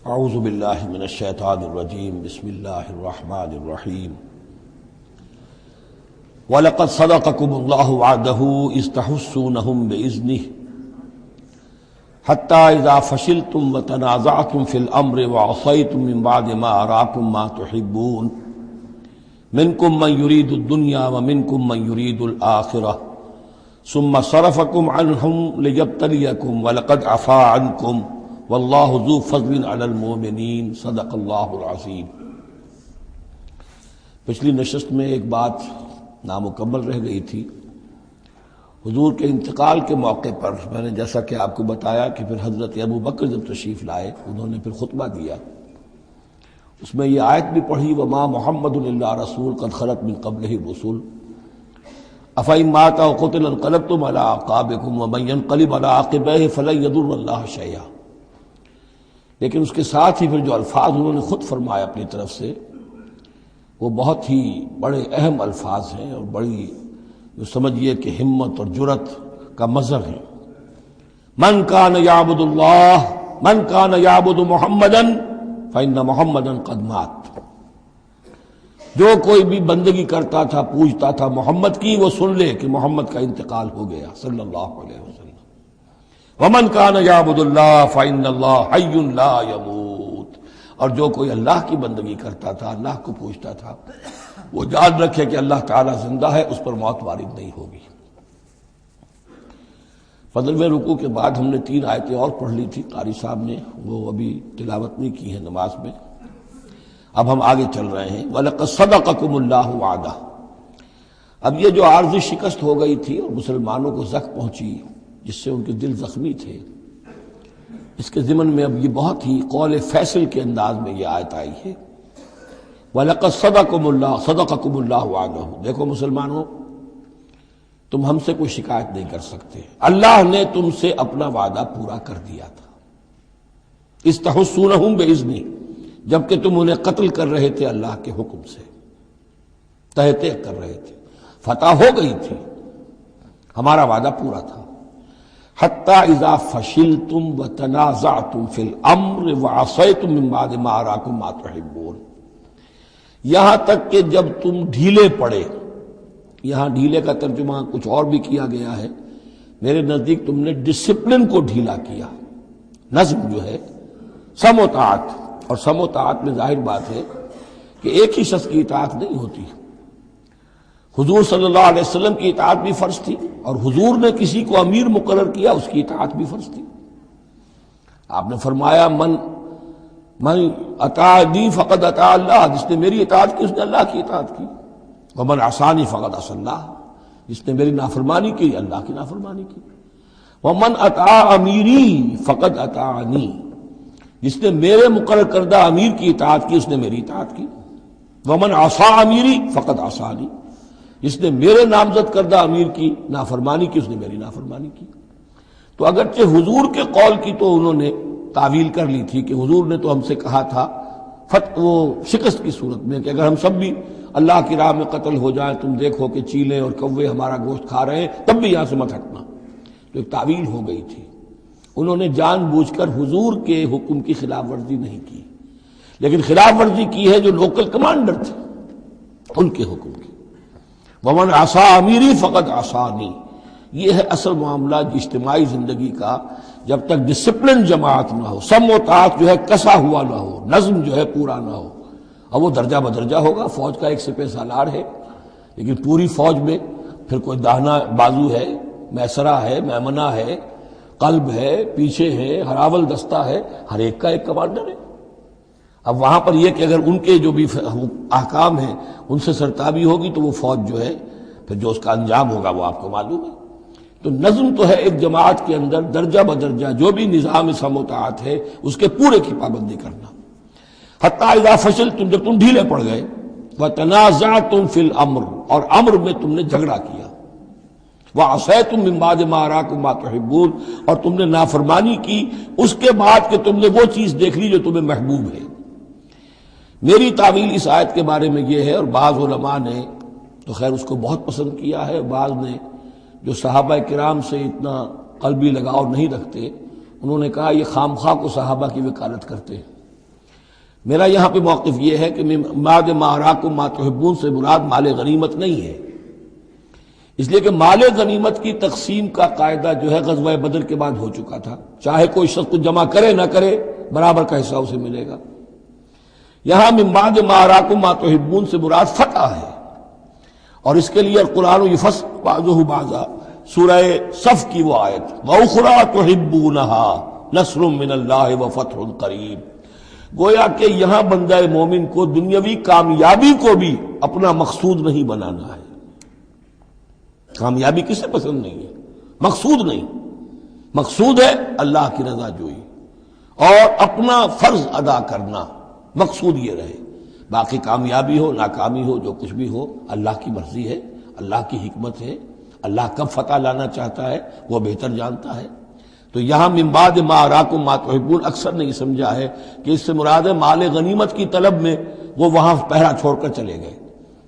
اعوذ باللہ من الشیطان الرجیم بسم اللہ الرحمن الرحیم وَلَقَدْ صَدَقَكُمُ اللَّهُ وَعْدَهُ إِذْ تَحُسُّونَهُم بِإِذْنِهِ حَتَّى إِذَا فَشِلْتُمْ وَتَنَازَعْتُمْ فِي الْأَمْرِ وَعَصَيْتُمْ مِنْ بَعْدِ مَا أَرَاكُمْ مَا تُحِبُّونَ مِنْكُمْ مَنْ يُرِيدُ الدُّنْيَا وَمِنْكُمْ مَنْ يُرِيدُ الْآخِرَةَ ثُمَّ صَرَفَكُمْ عَنْهُمْ لِيَبْتَلِيَكُمْ وَلَقَدْ عَفَا عَنْكُمْ واللہ ذو فضل علی المؤمنین صدق اللہ العظیم۔ پچھلی نشست میں ایک بات نامکمل رہ گئی تھی۔ حضور کے انتقال کے موقع پر میں نے جیسا کہ آپ کو بتایا کہ پھر حضرت ابو بکر جب تشریف لائے انہوں نے پھر خطبہ دیا، اس میں یہ آیت بھی پڑھی وما محمد الا رسول قد خلت من قبلہ الرسل افإن مات أو قتل انقلبتم على أعقابكم ومن ينقلب على عقبيه فلن يضر الله شيئا۔ لیکن اس کے ساتھ ہی پھر جو الفاظ انہوں نے خود فرمایا اپنی طرف سے وہ بہت ہی بڑے اہم الفاظ ہیں اور بڑی جو سمجھیے کہ ہمت اور جرأت کا مظہر ہے۔ من کان یعبد اللہ من کان یعبد محمدا فإن محمدا قد مات۔ جو کوئی بھی بندگی کرتا تھا پوجتا تھا محمد کی، وہ سن لے کہ محمد کا انتقال ہو گیا صلی اللہ علیہ وسلم۔ ومن کان یعبد اللہ فإن اللہ حی لا یموت، اور جو کوئی اللہ کی بندگی کرتا تھا اللہ کو پوجتا تھا وہ یاد رکھے کہ اللہ تعالیٰ زندہ ہے، اس پر موت وارد نہیں ہوگی۔ فضل میں رکوع کے بعد ہم نے 3 آیتیں اور پڑھ لی تھی، قاری صاحب نے وہ ابھی تلاوت نہیں کی ہے نماز میں۔ اب ہم آگے چل رہے ہیں۔ وَلَقَدْ صَدَقَكُمُ اللَّهُ وَعْدَهُ۔ اب یہ جو عارضی شکست ہو گئی تھی اور مسلمانوں کو زخم پہنچی جس سے ان کے دل زخمی تھے، اس کے ضمن میں اب یہ بہت ہی قول فیصل کے انداز میں یہ آیت آئی ہے۔ وَلَقَدْ صَدَقَكُمُ اللَّهُ وَعْدَهُ۔ دیکھو مسلمانوں، تم ہم سے کوئی شکایت نہیں کر سکتے، اللہ نے تم سے اپنا وعدہ پورا کر دیا تھا۔ اِذْ تَحُسُّونَهُم بِإِذْنِهِ، جبکہ تم انہیں قتل کر رہے تھے اللہ کے حکم سے، تہتے کر رہے تھے، فتح ہو گئی تھی، ہمارا وعدہ پورا تھا۔ حتیٰ اذا فشلتم وتنازعتم فی الامر وعصیتم من بعد ما اراکم ما تحبون، یہاں تک کہ جب تم ڈھیلے پڑے، یہاں ڈھیلے کا ترجمہ کچھ اور بھی کیا گیا ہے، میرے نزدیک تم نے ڈسپلن کو ڈھیلا کیا۔ نظم جو ہے سم و طاعت، اور سم و طاعت میں ظاہر بات ہے کہ ایک ہی شخص کی اطاعت نہیں ہوتی۔ حضور صلی اللہ علیہ وسلم کی اطاعت بھی فرض تھی، اور حضور نے کسی کو امیر مقرر کیا اس کی اطاعت بھی فرض تھی۔ آپ نے فرمایا من اطاعنی فقد اطاع اللہ، جس نے میری اطاعت کی اس نے اللہ کی اطاعت کی۔ ومن عصانی فقد عصی اللہ، جس نے میری نافرمانی کی اللہ کی نافرمانی کی۔ ومن اطاع امیری فقد اطاعنی، جس نے میرے مقرر کردہ امیر کی اطاعت کی اس نے میری اطاعت کی۔ ومن عصی امیری فقد عصانی، جس نے میرے نامزد کردہ امیر کی نافرمانی کی اس نے میری نافرمانی کی۔ تو اگرچہ حضور کے قول کی تو انہوں نے تعویل کر لی تھی کہ حضور نے تو ہم سے کہا تھا وہ شکست کی صورت میں کہ اگر ہم سب بھی اللہ کی راہ میں قتل ہو جائیں، تم دیکھو کہ چیلے اور کوے ہمارا گوشت کھا رہے ہیں، تب بھی یہاں سے مت ہٹنا۔ تو ایک تعویل ہو گئی تھی۔ انہوں نے جان بوجھ کر حضور کے حکم کی خلاف ورزی نہیں کی، لیکن خلاف ورزی کی ہے جو لوکل کمانڈر تھے ان کے حکم کی۔ ومن عصا امیری فقد عصانی، یہ ہے اصل معاملہ اجتماعی زندگی کا۔ جب تک ڈسپلن جماعت نہ ہو، سم و طاعت جو ہے کسا ہوا نہ ہو، نظم جو ہے پورا نہ ہو، اب وہ درجہ بدرجہ ہوگا۔ فوج کا ایک سپہ سالار ہے، لیکن پوری فوج میں پھر کوئی داہنا بازو ہے، میسرہ ہے، میمنہ ہے، قلب ہے، پیچھے ہے، ہراول دستہ ہے، ہر ایک کا ایک کمانڈر ہے۔ اب وہاں پر یہ کہ اگر ان کے جو بھی احکام ہیں ان سے سرتابی ہوگی تو وہ فوج جو ہے پھر جو اس کا انجام ہوگا وہ آپ کو معلوم ہے۔ تو نظم تو ہے ایک جماعت کے اندر درجہ بدرجہ جو بھی نظام سم و طاعت ہے اس کے پورے کی پابندی کرنا۔ حتیٰ اذا فشلتم، جب تم ڈھیلے پڑ گئے، وتنازعتم فی الامر، اور امر میں تم نے جھگڑا کیا، وعصیتم من بعد ما اراکم ما تحبون، اور تم نے نافرمانی کی اس کے بعد کہ تم نے وہ چیز دیکھ لی جو تمہیں محبوب ہے۔ میری تعویل اس آیت کے بارے میں یہ ہے، اور بعض علماء نے تو خیر اس کو بہت پسند کیا ہے، بعض نے جو صحابہ کرام سے اتنا قلبی لگاؤ نہیں رکھتے انہوں نے کہا یہ خام خواہ کو صحابہ کی وکالت کرتے ہیں۔ میرا یہاں پہ موقف یہ ہے کہ بعد ما اراکم ما تحبون سے مراد مال غنیمت نہیں ہے، اس لیے کہ مال غنیمت کی تقسیم کا قاعدہ جو ہے غزوہ بدر کے بعد ہو چکا تھا، چاہے کوئی شخص کو جمع کرے نہ کرے برابر کا حصہ اسے ملے گا۔ یہاں من بعد ما اراکم ما تحبون سے مراد فتح ہے، اور اس کے لیے قرآن یفصل بعضہ بعضا، سورہ صف کی وہ آیت وَأُخْرَىٰ تُحِبُّونَهَا نَصْرٌ مِّنَ اللَّهِ وَفَتْحٌ قَرِیب، گویا کہ یہاں بندہ مومن کو دنیاوی کامیابی کو بھی اپنا مقصود نہیں بنانا ہے۔ کامیابی کسے پسند نہیں ہے؟ مقصود نہیں، مقصود ہے اللہ کی رضا جوئی اور اپنا فرض ادا کرنا، مقصود یہ رہے، باقی کامیابی ہو ناکامی ہو جو کچھ بھی ہو اللہ کی مرضی ہے، اللہ کی حکمت ہے، اللہ کب فتح لانا چاہتا ہے وہ بہتر جانتا ہے۔ تو یہاں من بعد ما اراکم ما تحبون اکثر نہیں سمجھا ہے کہ اس سے مراد ہے مال غنیمت کی طلب میں وہ وہاں پہرا چھوڑ کر چلے گئے،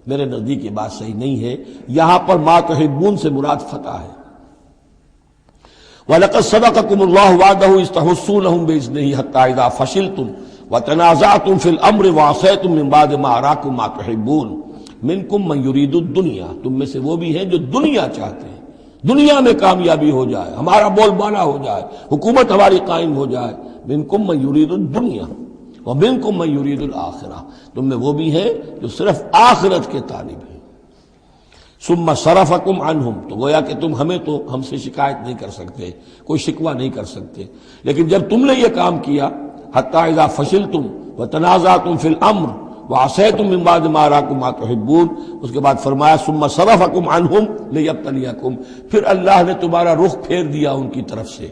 میرے نزدیک یہ بات صحیح نہیں ہے، یہاں پر ما تحبون سے مراد فتح ہے۔ وَلَقَدْ صَدَقَكُمُ اللَّهُ وَعْدَهُ إِذْ تَحُسُّونَهُم بِإِذْنِهِ حَتَّىٰ إِذَا فَشِلْتُمْ وَتَنَازَعْتُمْ فِي الْأَمْرِ وَعَصَيْتُم مِّن بَعْدِ مَا أَرَاكُم مَّا تُحِبُّونَ مِنكُم مَّن يُرِيدُ الدُّنْيَا، تم میں سے وہ بھی ہیں جو دنیا چاہتے ہیں، دنیا میں کامیابی ہو جائے، ہمارا بول بالا ہو جائے، حکومت ہماری قائم ہو جائے۔ منکم من یرید الدنیا ومنکم من یرید الآخرہ، تم میں وہ بھی ہیں جو صرف آخرت کے طالب ہیں۔ ثم صرفکم عنہم، تو گویا کہ تم ہمیں تو ہم سے شکایت نہیں کر سکتے، کوئی شکوہ نہیں کر سکتے، لیکن جب تم نے یہ کام کیا حتی اذا فشلتم وتنازعتم فی الامر وعصیتم من بعد ما اراکم ما تحبون، اس کے بعد فرمایا ثم صرفکم عنہم لیبتلیکم، پھر اللہ نے تمہارا رخ پھیر دیا ان کی طرف سے۔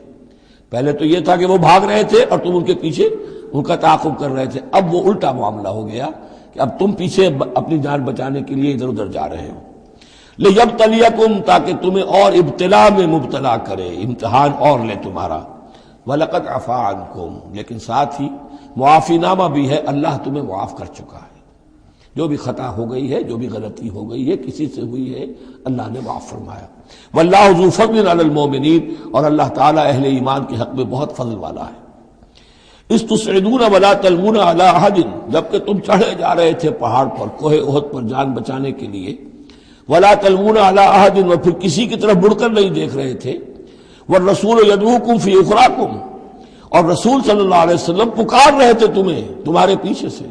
پہلے تو یہ تھا کہ وہ بھاگ رہے تھے اور تم ان کے پیچھے ان کا تعاقب کر رہے تھے، اب وہ الٹا معاملہ ہو گیا کہ اب تم پیچھے اپنی جان بچانے کے لیے ادھر ادھر جا رہے ہو۔ لیبتلیکم، تاکہ تمہیں اور ابتلا میں مبتلا کرے، امتحان اور لے تمہارا۔ وَلَقَدْ عَفَا عَنْكُمْ، لیکن ساتھ ہی معافی نامہ بھی ہے، اللہ تمہیں معاف کر چکا ہے، جو بھی خطا ہو گئی ہے، جو بھی غلطی ہو گئی ہے، کسی سے ہوئی ہے، اللہ نے معاف فرمایا۔ واللہ ذو فضل علی المؤمنین، اور اللہ تعالیٰ اہل ایمان کے حق میں بہت فضل والا ہے۔ اذ تصعدون ولا تلوون علی احد، جبکہ تم چڑھے جا رہے تھے پہاڑ پر، کوہ احد پر جان بچانے کے لیے، ولا تلوون علی احد، اور پھر کسی کی طرف مڑ کر نہیں دیکھ رہے تھے، والرسول یدعوکم فی اخراکم، اور رسول صلی اللہ علیہ وسلم پکار رہے تھے تمہیں تمہارے پیچھے سے۔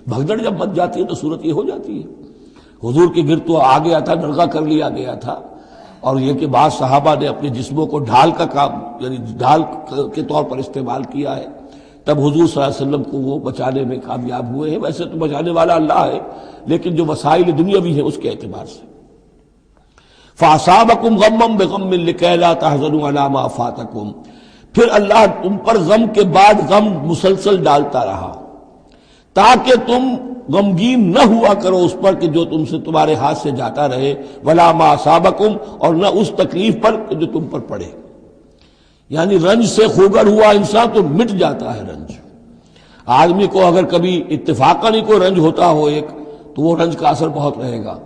بھگدڑ جب مچ جاتی ہے تو صورت یہ ہو جاتی ہے۔ حضور کے گرد تو آ گیا تھا، نرغہ کر لیا گیا تھا، اور یہ کہ بعض صحابہ نے اپنے جسموں کو ڈھال کا کام، یعنی ڈھال کے طور پر استعمال کیا ہے، تب حضور صلی اللہ علیہ وسلم کو وہ بچانے میں کامیاب ہوئے ہیں۔ ویسے تو بچانے والا اللہ ہے، لیکن جو وسائل دنیاوی ہیں اس کے اعتبار سے۔ فَأَصَابَكُمْ غَمًّا بِغَمٍّ لِكَيْ لَا تَحْزَنُوا عَلَىٰ مَا فَاتَكُمْ، پھر اللہ تم پر غم کے بعد غم مسلسل ڈالتا رہا تاکہ تم غمگین نہ ہوا کرو اس پر کہ جو تم سے تمہارے ہاتھ سے جاتا رہے، وَلَا مَا أَصَابَكُمْ، اور نہ اس تکلیف پر جو تم پر پڑے۔ یعنی رنج سے خوگر ہوا انسان تو مٹ جاتا ہے رنج۔ آدمی کو اگر کبھی اتفاقاً ہی کوئی رنج ہوتا ہو ایک، تو وہ رنج کا اثر بہت رہے گا،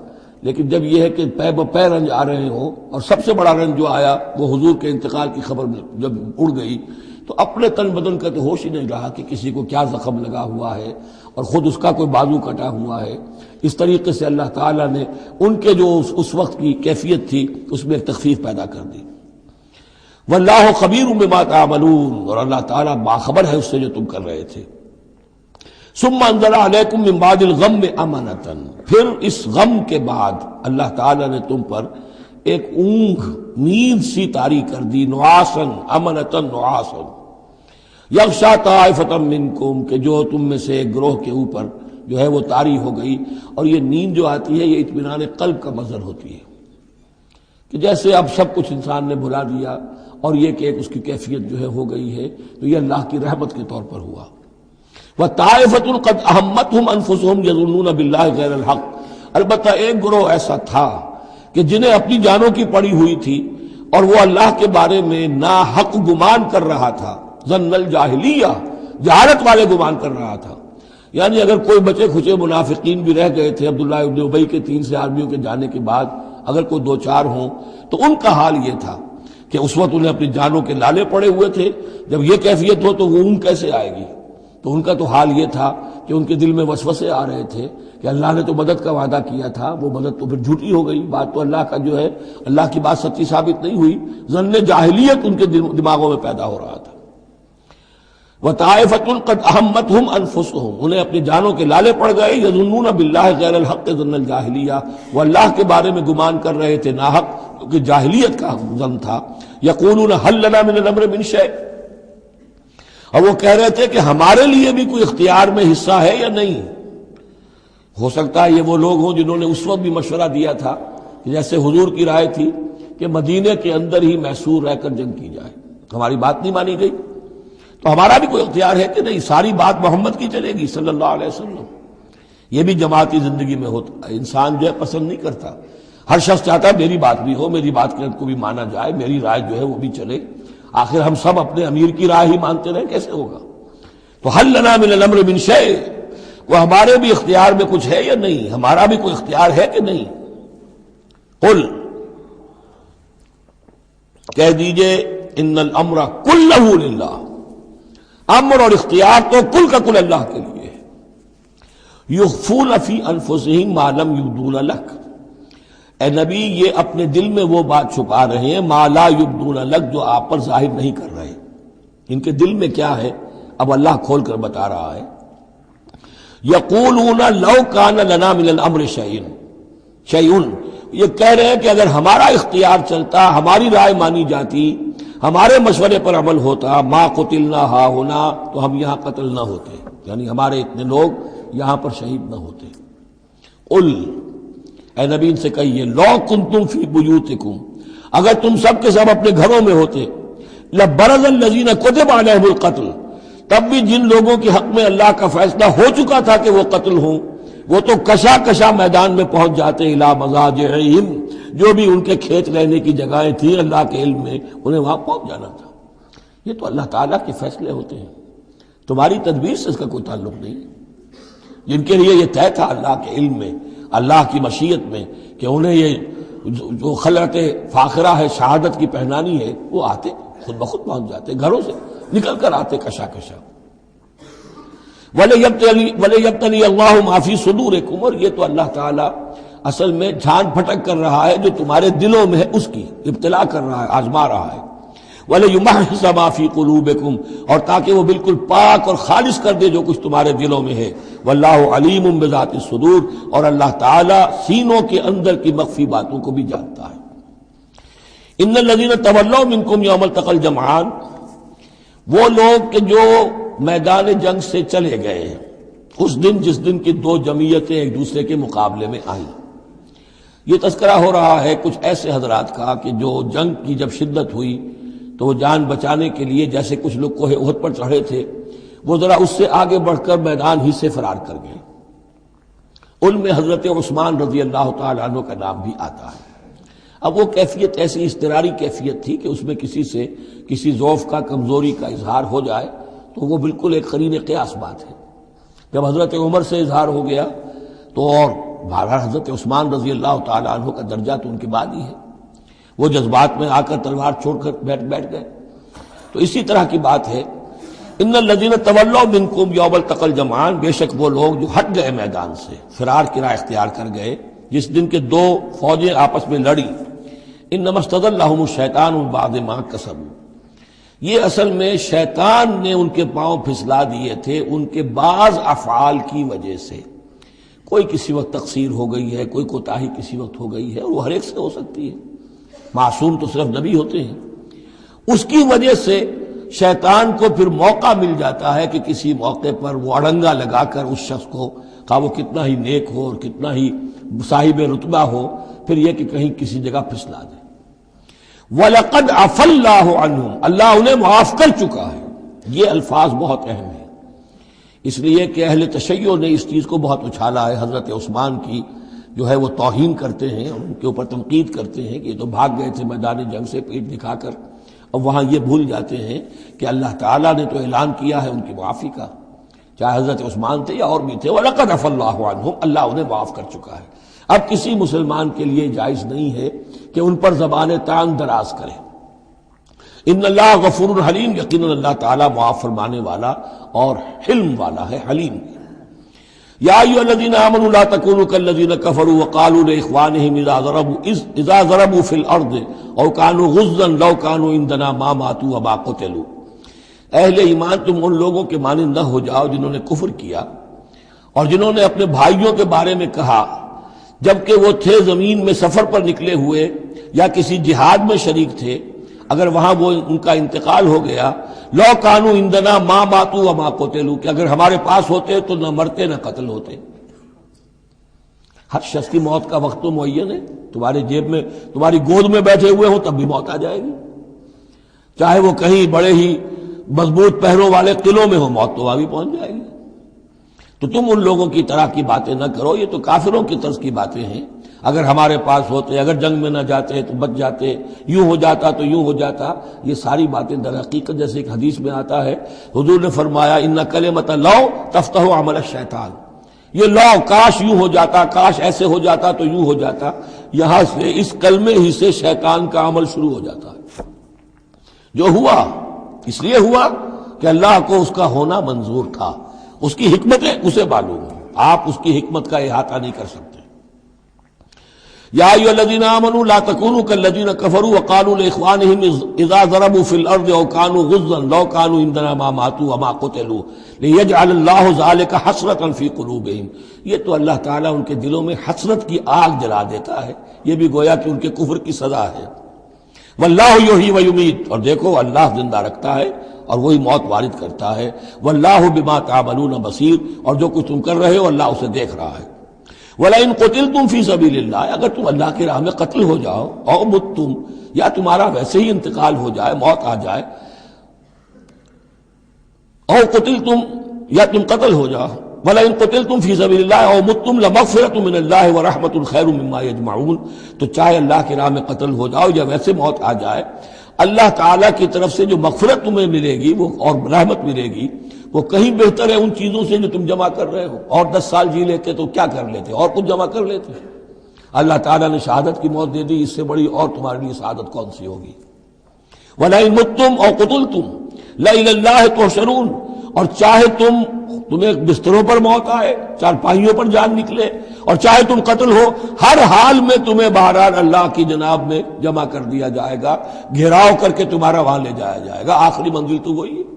لیکن جب یہ ہے کہ پے بپے رنج آ رہے ہوں، اور سب سے بڑا رنج جو آیا وہ حضور کے انتقال کی خبر جب اڑ گئی، تو اپنے تن بدن کا تو ہوش ہی نہیں رہا کہ کسی کو کیا زخم لگا ہوا ہے، اور خود اس کا کوئی بازو کٹا ہوا ہے۔ اس طریقے سے اللہ تعالیٰ نے ان کے جو اس وقت کی کیفیت تھی اس میں ایک تخفیف پیدا کر دی۔ واللہ خبیر بما تعملون، اور اللہ تعالیٰ باخبر ہے اس سے جو تم کر رہے تھے۔ ثم انزل علیکم من بعد الغم امنۃ، پھر اس غم کے بعد اللہ تعالیٰ نے تم پر ایک اونگ، نیند سی طاری کر دی، نعاسا امنۃ نعاسا یغشا طائفۃ منکم، کہ جو تم میں سے ایک گروہ کے اوپر جو ہے وہ طاری ہو گئی۔ اور یہ نیند جو آتی ہے یہ اطمینان قلب کا مظہر ہوتی ہے، کہ جیسے اب سب کچھ انسان نے بھلا دیا اور یہ کہ ایک اس کی کیفیت جو ہے ہو گئی ہے، تو یہ اللہ کی رحمت کے طور پر ہوا۔ وَطَائِفَةٌ قَدْ أَهَمَّتْهُمْ أَنفُسُهُمْ يَظُنُّونَ بِاللَّهِ غَيْرَ الْحَقِّ، البتہ ایک گروہ ایسا تھا کہ جنہیں اپنی جانوں کی پڑی ہوئی تھی اور وہ اللہ کے بارے میں ناحق گمان کر رہا تھا، ظن الجاہلیہ، جہالت والے گمان کر رہا تھا۔ یعنی اگر کوئی بچے کھچے منافقین بھی رہ گئے تھے عبداللہ ابن ابی کے 300 آدمیوں کے جانے کے بعد، اگر کوئی 2-4 ہوں تو ان کا حال یہ تھا کہ اس وقت انہیں اپنی جانوں کے لالے پڑے ہوئے تھے، جب یہ کیفیت ہو تو وہ اون کیسے آئے گی، تو ان کا تو حال یہ تھا کہ ان کے دل میں وسوسے آ رہے تھے کہ اللہ نے تو مدد کا وعدہ کیا تھا، وہ مدد تو پھر جھوٹی ہو گئی، بات تو اللہ کا جو ہے اللہ کی بات سچی ثابت نہیں ہوئی۔ ظن جاہلیت ان کے دماغوں میں پیدا ہو رہا تھا۔ وَطَائِفَةٌ قَدْ أَهَمَّتْهُمْ أَنفُسُهُمْ، انہیں اپنے جانوں کے لالے پڑ گئے، يَظُنُّونَ بِاللَّهِ غَيْرَ الْحَقِّ ظَنَّ الْجَاهِلِيَّةِ، وہ اللہ کے بارے میں گمان کر رہے تھے ناحق، کیونکہ جاہلیت کا ظن تھا۔ يَقُولُونَ هَلْ لَنَا مِنَ الْأَمْرِ مِنْ شَيْءٍ، اور وہ کہہ رہے تھے کہ ہمارے لیے بھی کوئی اختیار میں حصہ ہے یا نہیں۔ ہو سکتا ہے یہ وہ لوگ ہوں جنہوں نے اس وقت بھی مشورہ دیا تھا کہ جیسے حضور کی رائے تھی کہ مدینے کے اندر ہی محصور رہ کر جنگ کی جائے، ہماری بات نہیں مانی گئی تو ہمارا بھی کوئی اختیار ہے کہ نہیں، ساری بات محمد کی چلے گی صلی اللہ علیہ وسلم۔ یہ بھی جماعتی زندگی میں ہوتا ہے، انسان جو ہے پسند نہیں کرتا، ہر شخص چاہتا ہے میری بات بھی ہو، میری بات کو بھی مانا جائے، میری رائے جو ہے وہ بھی چلے۔ آخر ہم سب اپنے امیر کی رائے ہی مانتے رہے، کیسے ہوگا؟ تو حل لنا من الامر من شیء، وہ ہمارے بھی اختیار میں کچھ ہے یا نہیں، ہمارا بھی کوئی اختیار ہے کہ نہیں۔ قل، کہہ دیجئے ان الامر کلہ للہ، امر اور اختیار تو کل کا کل اللہ کے لیے ہے۔ یخفون فی انفسہم ما لم یبدون لک، اے نبی یہ اپنے دل میں وہ بات چھپا رہے ہیں ما لا یبدون لک، جو آپ پر ظاہر نہیں کر رہے۔ ان کے دل میں کیا ہے اب اللہ کھول کر بتا رہا ہے۔ یقولون لو کان لنا من الامر شیء، یہ کہہ رہے ہیں کہ اگر ہمارا اختیار چلتا، ہماری رائے مانی جاتی، ہمارے مشورے پر عمل ہوتا، ما قتلنا ہاہنا، تو ہم یہاں قتل نہ ہوتے، یعنی ہمارے اتنے لوگ یہاں پر شہید نہ ہوتے۔ قل، اے نبی ان سے کہیے لو کنتم فی بیوتکم، اگر تم سب کے سب اپنے گھروں میں ہوتے، لبرز الذین کتب علیہم القتل، تب بھی جن لوگوں کے حق میں اللہ کا فیصلہ ہو چکا تھا کہ وہ قتل ہوں، وہ تو کشا کشا میدان میں پہنچ جاتے، الی مضاجعہم، جو بھی ان کے کھیت رہنے کی جگہیں تھیں اللہ کے علم میں، انہیں وہاں پہنچ جانا تھا۔ یہ تو اللہ تعالیٰ کے فیصلے ہوتے ہیں، تمہاری تدبیر سے اس کا کوئی تعلق نہیں۔ جن کے لیے یہ طے تھا اللہ کے علم میں، اللہ کی مشیت میں کہ انہیں یہ جو خلعت فاخرہ ہے، شہادت کی پہنانی ہے، وہ آتے خود بخود پہنچ جاتے، گھروں سے نکل کر آتے کشا کشا۔ وَلَيَبْتَلِيَ اللَّهُ مَا فِي صُدُورِكُمْ، اور یہ تو اللہ تعالیٰ اصل میں جھان پھٹک کر رہا ہے جو تمہارے دلوں میں ہے، اس کی ابتلا کر رہا ہے، آزما رہا ہے۔ وَلَيُمَحِّصَ مَا فِي قُلُوبِكُمْ، اور تاکہ وہ بالکل پاک اور خالص کر دے جو کچھ تمہارے دلوں میں ہے۔ وَاللَّهُ عَلِيمٌ بِذَاتِ الصُّدُورِ، اور اللہ تعالیٰ سینوں کے اندر کی مخفی باتوں کو بھی جانتا ہے۔ إِنَّ الَّذِينَ تَوَلَّوْا مِنكُمْ يَوْمَ الْتَقَى الْجَمْعَانِ، وہ لوگ کہ جو میدان جنگ سے چلے گئے اس دن جس دن کی دو جمعیتیں ایک دوسرے کے مقابلے میں آئیں۔ یہ تذکرہ ہو رہا ہے کچھ ایسے حضرات کا کہ جو جنگ کی جب شدت ہوئی تو وہ جان بچانے کے لیے جیسے کچھ لوگ کوہ احد پر چڑھے تھے، وہ ذرا اس سے آگے بڑھ کر میدان ہی سے فرار کر گئے۔ ان میں حضرت عثمان رضی اللہ تعالیٰ عنہ کا نام بھی آتا ہے۔ اب وہ کیفیت ایسی اضطراری کیفیت تھی کہ اس میں کسی سے کسی ضعف کا، کمزوری کا اظہار ہو جائے تو وہ بالکل ایک قرین قیاس بات ہے۔ جب حضرت عمر سے اظہار ہو گیا تو اور بہرحال حضرت عثمان رضی اللہ تعالیٰ عنہ کا درجہ تو ان کے بعد ہی ہے، وہ جذبات میں آ کر تلوار چھوڑ کر بیٹھ گئے۔ تو اسی طرح کی بات ہے، ان الذین تولوا منکم یوم التقى الجمعان، بے شک وہ لوگ جو ہٹ گئے میدان سے، فرار کی راہ اختیار کر گئے جس دن کے دو فوجیں آپس میں لڑی۔ انما استزلهم الشیطان بعد ما کسبوا، یہ اصل میں شیطان نے ان کے پاؤں پھسلا دیے تھے ان کے بعض افعال کی وجہ سے۔ کوئی کسی وقت تقصیر ہو گئی ہے، کوئی کوتاہی کسی وقت ہو گئی ہے، اور وہ ہر ایک سے ہو سکتی ہے، معصوم تو صرف نبی ہوتے ہیں۔ اس کی وجہ سے شیطان کو پھر موقع مل جاتا ہے کہ کسی موقع پر وہ اڑنگا لگا کر اس شخص کو، خواہ وہ کتنا ہی نیک ہو اور کتنا ہی صاحب رتبہ ہو، پھر یہ کہ کہیں کسی جگہ پھسلا دے۔ وَلَقَدْ عَفَا اللَّهُ عَنْهُمْ، اللہ انہیں معاف کر چکا ہے۔ یہ الفاظ بہت اہم ہیں، اس لیے کہ اہل تشیع نے اس چیز کو بہت اچھالا ہے۔ حضرت عثمان کی جو ہے وہ توہین کرتے ہیں اور ان کے اوپر تنقید کرتے ہیں کہ یہ تو بھاگ گئے تھے میدان جنگ سے پیٹ دکھا کر، اور وہاں یہ بھول جاتے ہیں کہ اللہ تعالیٰ نے تو اعلان کیا ہے ان کی معافی کا، چاہے حضرت عثمان تھے یا اور بھی تھے۔ وَلَقَدْ عَفَا اللَّهُ عَنْهُمْ، اللہ انہیں معاف کر چکا ہے۔ اب کسی مسلمان کے لیے جائز نہیں ہے کہ ان پر زبان طعن دراز کرے۔ ان اللہ غفور حلیم، یقیناً اللہ تعالیٰ معاف فرمانے والا اور حلم والا ہے، حلیم۔ یا ایھا الذین آمنوا لا تکونوا کالذین کفروا وقالوا لاخوانہم اذا ضربوا فی الارض او کانوا غزا لو کانوا عندنا ما ماتوا وما قتلوا۔ اہل ایمان تم ان لوگوں کے مانند نہ ہو جاؤ جنہوں نے کفر کیا اور جنہوں نے اپنے بھائیوں کے بارے میں کہا جبکہ وہ تھے زمین میں سفر پر نکلے ہوئے یا کسی جہاد میں شریک تھے، اگر وہاں وہ ان کا انتقال ہو گیا، لو کانوا عندنا ما ماتوا وما قتلوا، کہ اگر ہمارے پاس ہوتے تو نہ مرتے نہ قتل ہوتے۔ ہر شخص کی موت کا وقت تو معین ہے، تمہارے جیب میں، تمہاری گود میں بیٹھے ہوئے ہوں تب بھی موت آ جائے گی، چاہے وہ کہیں بڑے ہی مضبوط پہروں والے قلعوں میں ہو، موت تو وہاں بھی پہنچ جائے گی۔ تو تم ان لوگوں کی طرح کی باتیں نہ کرو، یہ تو کافروں کی طرز کی باتیں ہیں۔ اگر ہمارے پاس ہوتے، اگر جنگ میں نہ جاتے تو بچ جاتے، یوں ہو جاتا تو یوں ہو جاتا، یہ ساری باتیں در حقیقت جیسے ایک حدیث میں آتا ہے، حضور نے فرمایا ان کلمۃ لو تفتح عمل الشیطان، یہ لو کاش یوں ہو جاتا، کاش ایسے ہو جاتا تو یوں ہو جاتا، یہاں سے اس کلمے ہی سے شیطان کا عمل شروع ہو جاتا ہے۔ جو ہوا اس لیے ہوا کہ اللہ کو اس کا ہونا منظور تھا، اس کی حکمتیں اسے معلوم ہیں، آپ اس کی حکمت کا احاطہ نہیں کر سکتے۔ یا ایھا الذین آمنوا لا تکونوا کالذین کفروا وقالوا لاخوانہم اذا ضربوا فی الارض او کانوا غزا لو کانوا عندنا ما ماتوا وما قتلوا لیجعل اللہ ذلک حسرۃ فی قلوبہم، یہ تو اللہ تعالیٰ ان کے دلوں میں حسرت کی آگ جلا دیتا ہے، یہ بھی گویا کہ ان کے کفر کی سزا ہے۔ واللہ یحیی ویمیت، اور دیکھو اللہ زندہ رکھتا ہے اور وہی موت وارد کرتا ہے۔ واللہ بما تعملون بصیر، اور جو کچھ تم کر رہے ہو اللہ اسے دیکھ رہا ہے۔ وَلَئِن قُتِلْتُمْ فِي سَبِيلِ اللَّهِ، اگر تم اللہ کی راہ میں قتل ہو جاؤ، او متم، یا تمہارا ویسے ہی انتقال ہو جائے، موت آ جائے، او قتلتم، یا تم قتل ہو جاؤ، وَلَئِن قُتِلْتُمْ فِي سَبِيلِ اللَّهِ او متم لَمَغْفِرَةٌ مِّنَ اللَّهِ وَرَحْمَةٌ خَيْرٌ مِّمَّا يَجْمَعُونَ، تو چاہے اللہ کی راہ میں قتل ہو جاؤ یا ویسے موت آ جائے، اللہ تعالیٰ کی طرف سے جو مغفرت تمہیں ملے گی وہ اور رحمت ملے گی وہ کہیں بہتر ہے ان چیزوں سے جو تم جمع کر رہے ہو۔ اور 10 سال جی لیتے تو کیا کر لیتے، اور کچھ جمع کر لیتے۔ اللہ تعالیٰ نے شہادت کی موت دے دی، اس سے بڑی اور تمہارے لیے شہادت کون سی ہوگی۔ وَلَئِن مُتُّمْ أَوْ قُتِلْتُمْ لَإِلَى اللَّهِ تُحْشَرُونَ، اور چاہے تمہیں بستروں پر موت آئے، چارپائیوں پر جان نکلے، اور چاہے تم قتل ہو، ہر حال میں تمہیں بہرحال اللہ کی جناب میں جمع کر دیا جائے گا، گھیراؤ کر کے تمہارا وہاں لے جایا جائے گا، آخری منزل تو وہی ہے۔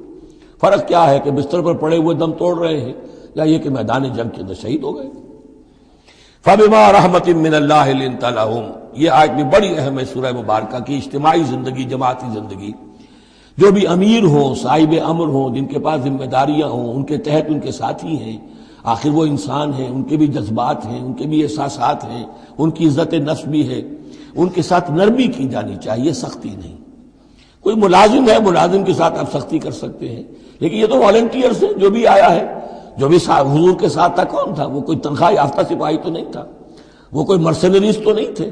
فرق کیا ہے کہ بستر پر پڑے ہوئے دم توڑ رہے ہیں یا یہ کہ میدان جنگ کے اندر شہید ہو گئے۔ فَبِمَا رَحْمَةٍ مِّنَ اللَّهِ لِنتَ لَهُمْ، یہ آیت بھی بڑی اہم ہے سورہ مبارکہ کی۔ اجتماعی زندگی، جماعتی زندگی، جو بھی امیر ہوں، صاحب امر ہوں، جن کے پاس ذمہ داریاں ہوں، ان کے تحت ان کے ساتھی ہیں، آخر وہ انسان ہیں، ان کے بھی جذبات ہیں، ان کے بھی احساسات ہیں، ان کی عزت نفس بھی ہے، ان کے ساتھ نرمی کی جانی چاہیے، سختی نہیں۔ کوئی ملازم ہے، ملازم کے ساتھ آپ سختی کر سکتے ہیں، لیکن یہ تو والنٹیئرز ہیں، جو بھی آیا ہے، جو بھی حضور کے ساتھ تھا کون تھا؟ وہ کوئی تنخواہ یافتہ سپاہی تو نہیں تھا، وہ کوئی مرسنریز تو نہیں تھے،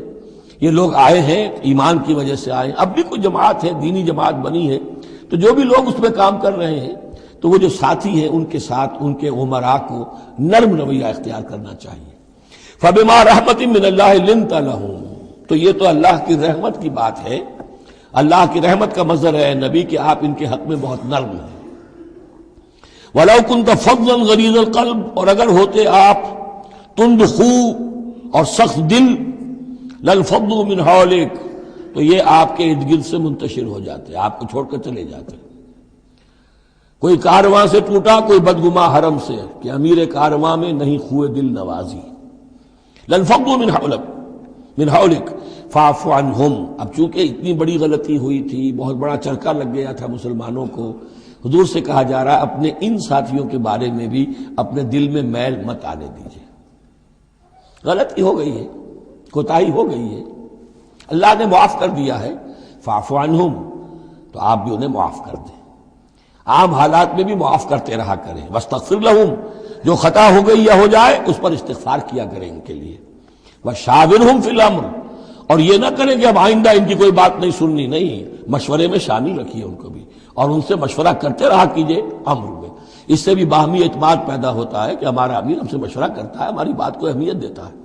یہ لوگ آئے ہیں ایمان کی وجہ سے آئے ہیں۔ اب بھی کوئی جماعت ہے، دینی جماعت بنی ہے، تو جو بھی لوگ اس میں کام کر رہے ہیں تو وہ جو ساتھی ہیں ان کے ساتھ ان کے عمراء کو نرم رویہ اختیار کرنا چاہیے۔ فَبِمَا رَحْمَةٍ مِّنَ اللَّهِ لِنتَ لَهُمْ، تو یہ تو اللہ کی رحمت کی بات ہے، اللہ کی رحمت کا مظہر ہے نبی کہ آپ ان کے حق میں بہت نرم ہیں۔ وَلَوْ كُنْتَ فَظًّا غَلِيظَ الْقَلْبِ، اور اگر ہوتے آپ تند خو اور سخت دل، لَانفَضُّوا مِنْ حَوْلِكَ، تو یہ آپ کے ارد گرد سے منتشر ہو جاتے، آپ کو چھوڑ کر چلے جاتے۔ کوئی کارواں سے ٹوٹا، کوئی بدگما حرم سے، کہ امیر کارواں میں نہیں خوئے دل نوازی۔ لَانفَضُّوا مِنْ حَوْلِكَ فَاعْفُ عَنْهُمْ، اب چونکہ اتنی بڑی غلطی ہوئی تھی، بہت بڑا چرکا لگ گیا تھا مسلمانوں کو، حضور سے کہا جا رہا ہے اپنے ان ساتھیوں کے بارے میں بھی اپنے دل میں میل مت آنے دیجیے۔ غلطی ہو گئی ہے، کوتاہی ہو گئی ہے، اللہ نے معاف کر دیا ہے، فاعف عنہم، تو آپ بھی انہیں معاف کر دیں، عام حالات میں بھی معاف کرتے رہا کریں۔ واستغفر لہم، جو خطا ہو گئی یا ہو جائے اس پر استغفار کیا کریں ان کے لیے۔ وشاورہم فی الامر، اور یہ نہ کریں کہ اب آئندہ ان کی کوئی بات نہیں سننی، نہیں، مشورے میں شامل رکھیے ان کو بھی، اور ان سے مشورہ کرتے رہا کیجیے امر میں۔ اس سے بھی باہمی اعتماد پیدا ہوتا ہے کہ ہمارا امیر ہم سے مشورہ کرتا ہے، ہماری بات کو اہمیت دیتا ہے۔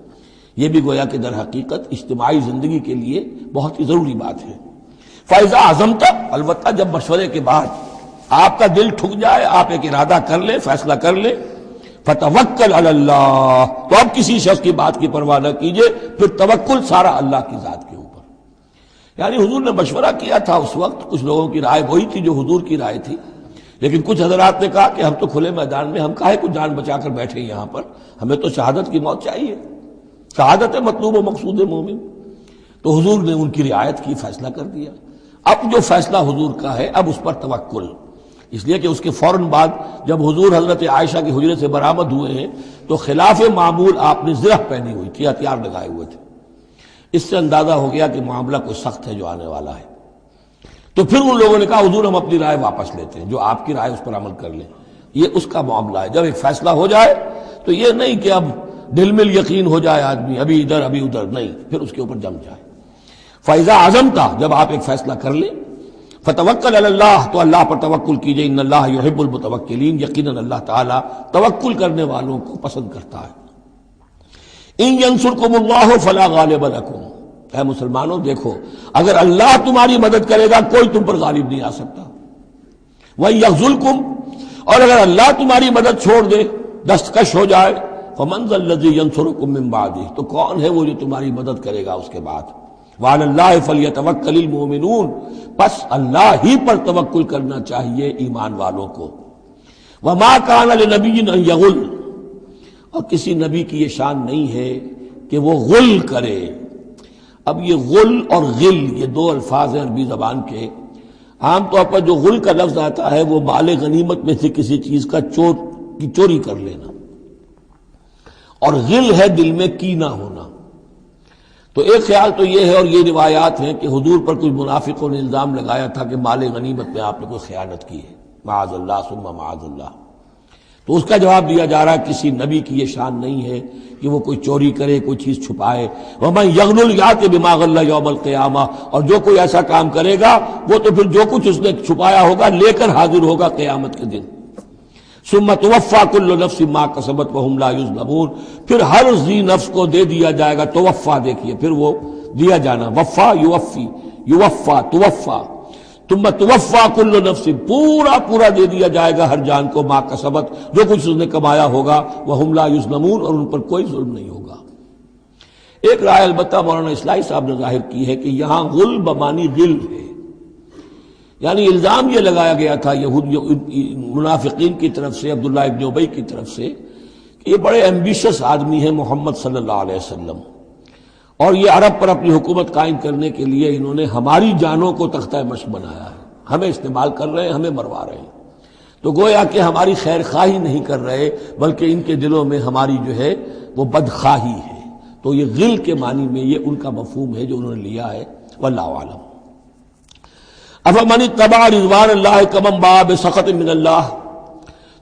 یہ بھی گویا کہ در حقیقت اجتماعی زندگی کے لیے بہت ہی ضروری بات ہے۔ فَإِذَا عَزَمْتَ، البتہ جب مشورے کے بعد آپ کا دل ٹھک جائے، آپ ایک ارادہ کر لیں، فیصلہ کر لیں، فَتَوَكَّلْ عَلَى اللَّهِ، تو اب کسی شخص کی بات کی پرواہ نہ کیجیے، پھر توکل سارا اللہ کی ذات کے اوپر۔ یعنی حضور نے مشورہ کیا تھا اس وقت، کچھ لوگوں کی رائے وہی تھی جو حضور کی رائے تھی، لیکن کچھ حضرات نے کہا کہ ہم تو کھلے میدان میں، ہم کاہے کو جان بچا کر بیٹھے یہاں پر، ہمیں تو شہادت کی موت چاہیے، شہادت ہے مطلوب و مقصود مومن۔ تو حضور نے ان کی رعایت کی، فیصلہ کر دیا۔ اب جو فیصلہ حضور کا ہے اب اس پر توکل، اس لیے کہ اس کے فوراً بعد جب حضور حضرت عائشہ کے حجرے سے برآمد ہوئے ہیں تو خلاف معمول آپ نے زرہ پہنی ہوئی تھی، ہتھیار لگائے ہوئے تھے، اس سے اندازہ ہو گیا کہ معاملہ کوئی سخت ہے جو آنے والا ہے۔ تو پھر ان لوگوں نے کہا حضور ہم اپنی رائے واپس لیتے ہیں، جو آپ کی رائے اس پر عمل کر لیں۔ یہ اس کا معاملہ ہے، جب ایک فیصلہ ہو جائے تو یہ نہیں کہ اب دل میں یقین ہو جائے آدمی، ابھی ادھر ابھی ادھر، نہیں، پھر اس کے اوپر جم جائے۔ فَإِذَا عَزَمْتَ، جب آپ ایک فیصلہ کر لیں، فَتَوَكَّلْ عَلَى اللَّهِ، تو اللہ پر توکل کیجئے، ان اللہ یحب المتوکلین، یقیناً اللہ تعالیٰ توکل کرنے والوں کو پسند کرتا ہے۔ ان ینصرکم اللہ فلا غالب لکم، اے مسلمانوں دیکھو، اگر اللہ تمہاری مدد کرے گا کوئی تم پر غالب نہیں آ سکتا۔ وَإِن یخذلکم، اور اگر اللہ تمہاری مدد چھوڑ دے، دستکش ہو جائے، فَمَنْ ذَا الَّذِي يَنصُرُكُم مِّن بَعْدِهِ، تو کون ہے وہ جو تمہاری مدد کرے گا اس کے بعد۔ وَعَلَى اللَّهِ فَلْيَتَوَكَّلِ الْمُؤْمِنُونَ، پس اللہ ہی پر توکل کرنا چاہیے ایمان والوں کو۔ وَمَا كَانَ لِنَبِيٍّ أَن يَغُلَّ، اور کسی نبی کی یہ شان نہیں ہے کہ وہ غل کرے۔ اب یہ غل اور غل یہ دو الفاظ ہیں عربی زبان کے، عام طور پر جو غل کا لفظ آتا ہے وہ مال غنیمت میں سے کسی چیز کا چوری کر لینا، اور غل ہے دل میں کینہ ہونا۔ تو ایک خیال تو یہ ہے، اور یہ روایات ہیں کہ حضور پر کچھ منافقوں نے الزام لگایا تھا کہ مال غنیمت میں آپ نے کوئی خیانت کی ہے، معاذ اللہ ثم معاذ اللہ۔ تو اس کا جواب دیا جا رہا ہے کسی نبی کی یہ شان نہیں ہے کہ وہ کوئی چوری کرے، کوئی چیز چھپائے۔ وَمَن يَغْلُلْ يَأْتِ بِمَا غَلَّ يَوْمَ الْقِيَامَةِ، اور جو کوئی ایسا کام کرے گا وہ تو پھر جو کچھ اس نے چھپایا ہوگا لے کر حاضر ہوگا قیامت کے دن۔ ثُمَّ تُوَفَّى كُلُّ نَفْسٍ مَا كَسَبَتْ وَهُمْ لَا يُظْلَمُونَ، پھر ہر ذی نفس کو دے دیا جائے گا، توفا دیکھیے پھر وہ دیا جانا، وفا یوفی، یوفا توفا، ثم توفا کل نفس، پورا دے دیا جائے گا ہر جان کو، ما کسبت، جو کچھ اس نے کمایا ہوگا، وہم لا یظلمون، اور ان پر کوئی ظلم نہیں ہوگا۔ ایک رائے البتہ مولانا اصلاحی صاحب نے ظاہر کی ہے کہ یہاں غل بمانی غل ہے، یعنی الزام یہ لگایا گیا تھا منافقین کی طرف سے، عبداللہ ابن ابی کی طرف سے، کہ یہ بڑے ایمبیشس آدمی ہیں محمد صلی اللہ علیہ وسلم، اور یہ عرب پر اپنی حکومت قائم کرنے کے لیے انہوں نے ہماری جانوں کو تختہ مشق بنایا ہے، ہمیں استعمال کر رہے ہیں، ہمیں مروا رہے ہیں۔ تو گویا کہ ہماری خیر خواہی نہیں کر رہے بلکہ ان کے دلوں میں ہماری جو ہے وہ بدخواہی ہے۔ تو یہ غل کے معنی میں یہ ان کا مفہوم ہے جو انہوں نے لیا ہے، واللہ اعلم۔ افمن اتبع رضوان اللہ کمن باء بسخط من اللہ،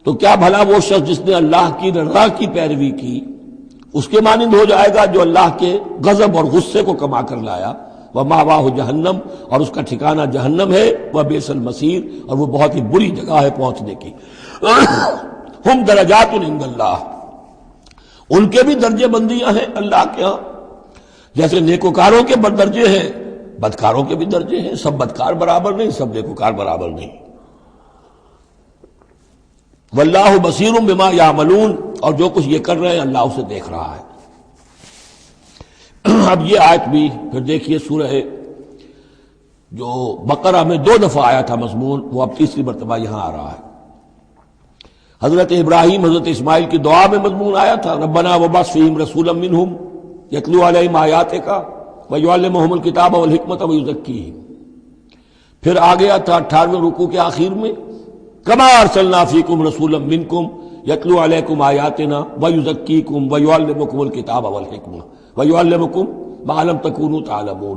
تو کیا بھلا وہ شخص جس نے اللہ کی رضا کی پیروی کی اس کے مانند ہو جائے گا جو اللہ کے غضب اور غصے کو کما کر لایا۔ ومأواہ جہنم، اور اس کا ٹھکانہ جہنم ہے، وبئس المصیر، اور وہ بہت ہی بری جگہ ہے پہنچنے کی۔ ہم درجات عند اللہ، ان کے بھی درجے بندیاں ہیں اللہ کے ہاں، جیسے نیکوکاروں کے درجے ہیں بدکاروں کے بھی درجے ہیں، سب بدکار برابر نہیں، سب نیکوکار برابر نہیں۔ واللہ بصیر بما یعملون، اور جو کچھ یہ کر رہے ہیں اللہ اسے دیکھ رہا ہے۔ اب یہ آیت بھی پھر دیکھیے، سورہ جو بقرہ میں 2 دفعہ آیا تھا مضمون، وہ اب تیسری مرتبہ یہاں آ رہا ہے۔ حضرت ابراہیم حضرت اسماعیل کی دعا میں مضمون آیا تھا، ربنا وابعث فیہم رسولا منہم یتلو علیہم آیاتک ویعلمہم الکتاب والحکمۃ ویزکیہم۔ پھر آ گیا تھا 18ویں رکوع کے آخر میں، کما ارسلنا فیکم رسولا منکم یتلو علیکم آیاتنا ویزکیکم ویعلمکم الکتاب والحکمہ ویعلمکم ما لم تکونوا تعلمون۔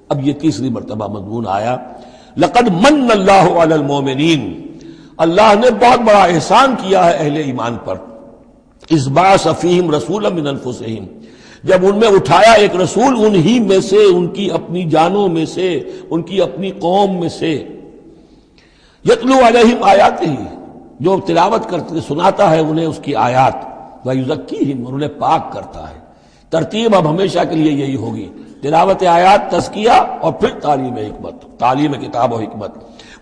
اب یہ تیسری مرتبہ مضمون آیا، لقد من اللہ علی المؤمنین، اللہ نے بہت بڑا احسان کیا ہے اہل ایمان پر، اذ بعث فیہم رسولا من انفسہم، جب ان میں اٹھایا ایک رسول انہی میں سے، ان کی اپنی جانوں میں سے، ان کی اپنی قوم میں سے، یتلو علیہم آیاتہ، جو تلاوت کرتے سناتا ہے انہیں اس کی آیات، ویزکیہم، اور انہیں پاک کرتا ہے۔ ترتیب اب ہمیشہ کے لیے یہی ہوگی، تلاوت آیات، تزکیہ، اور پھر تعلیم حکمت، تعلیم کتاب و حکمت۔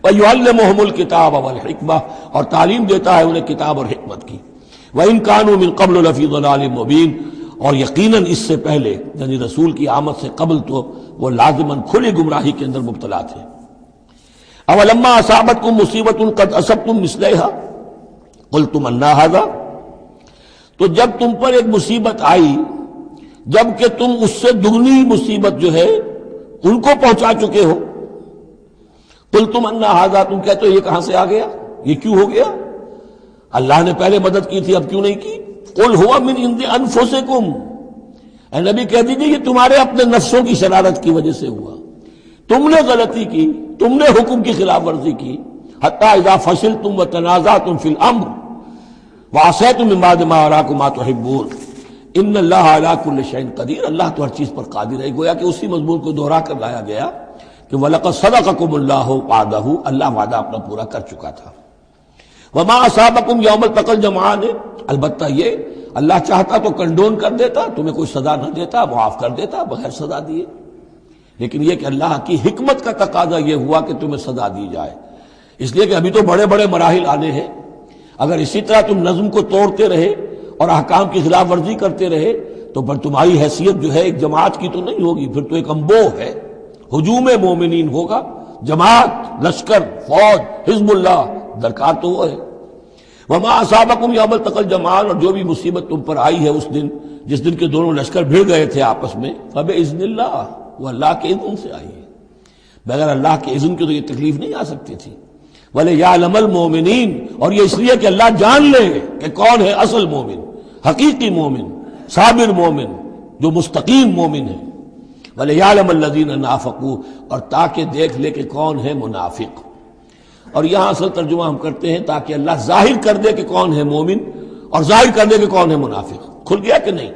وَيُعَلِّمُهُمُ الْكِتَابَ وَالْحِكْمَةَ، اور تعلیم دیتا ہے انہیں کتاب اور حکمت کی۔ وَإِن كَانُوا مِن قَبْلُ لَفِي ضَلَالٍ مُبِينٍ، اور یقیناً اس سے پہلے یعنی رسول کی آمد سے قبل تو وہ لازماً کھلی گمراہی کے اندر مبتلا تھے۔ اولما اصابتکم مصیبۃ قد اصبتم مثلھا قلتم انا ھذا، تو جب تم پر ایک مصیبت آئی جب کہ تم اس سے دگنی مصیبت جو ہے ان کو پہنچا چکے ہو، قلتم انا ھذا، تم کہتے ہو یہ کہاں سے آ گیا، یہ کیوں ہو گیا، اللہ نے پہلے مدد کی تھی اب کیوں نہیں کی۔ قل ھو من عند انفسکم، اے نبی کہہ دیجیے یہ تمہارے اپنے نفسوں کی شرارت کی وجہ سے ہوا، تم نے غلطی کی، تم نے حکم کی خلاف ورزی کی۔ حتی اذا فشلتم وتنازعتم فی الامر وعصیتم من بعد ما اراکم ما تحبون ان اللہ علی کل شیء قدیر، اللہ تو ہر چیز پر قادر ہے۔ گویا کہ اسی مضمون کو دوہرا کر لایا گیا کہ وَلَقَدْ صَدَقَكُمُ اللَّهُ وَعْدَهُ، اللہ وعدہ اپنا پورا کر چکا تھا۔ وَمَا أَصَابَكُمْ يَوْمَ الْتَقَى الْجَمْعَانِ، البتہ یہ اللہ چاہتا تو کنڈون کر دیتا، تمہیں کوئی سزا نہ دیتا، معاف کر دیتا بغیر سزا دیے، لیکن یہ کہ اللہ کی حکمت کا تقاضا یہ ہوا کہ تمہیں سزا دی جائے، اس لیے کہ ابھی تو بڑے بڑے مراحل آنے ہیں۔ اگر اسی طرح تم نظم کو توڑتے رہے اور احکام کی خلاف ورزی کرتے رہے تو پھر تمہاری حیثیت جو ہے ایک جماعت کی تو نہیں ہوگی، پھر تو ایک انبوہ ہے، ہجوم مومنین ہوگا، جماعت، لشکر، فوج، حزب اللہ، درکار تو وہ ہے۔ وما اصابکم یوم التقى الجمعان، اور جو بھی مصیبت تم پر آئی ہے اس دن جس دن کے دونوں لشکر بھڑ گئے تھے آپس میں، فباذن اللہ، وہ اللہ کے اذن سے آئی ہے، بغیر اللہ کے اذن کے تو یہ تکلیف نہیں آ سکتی تھی۔ وَلِيَعْلَمَ الْمُؤْمِنِينَ، اور یہ اس لیے کہ اللہ جان لے کہ کون ہے اصل مومن، حقیقی مومن، صابر مومن، جو مستقیم مومن ہے۔ وَلِيَعْلَمَ الَّذِينَ نَافَقُوا، اور تاکہ دیکھ لے کہ کون ہے منافق، اور یہاں اصل ترجمہ ہم کرتے ہیں تاکہ اللہ ظاہر کر دے کہ کون ہے مومن اور ظاہر کر دے کہ کون ہے منافق۔ کھل گیا کہ نہیں؟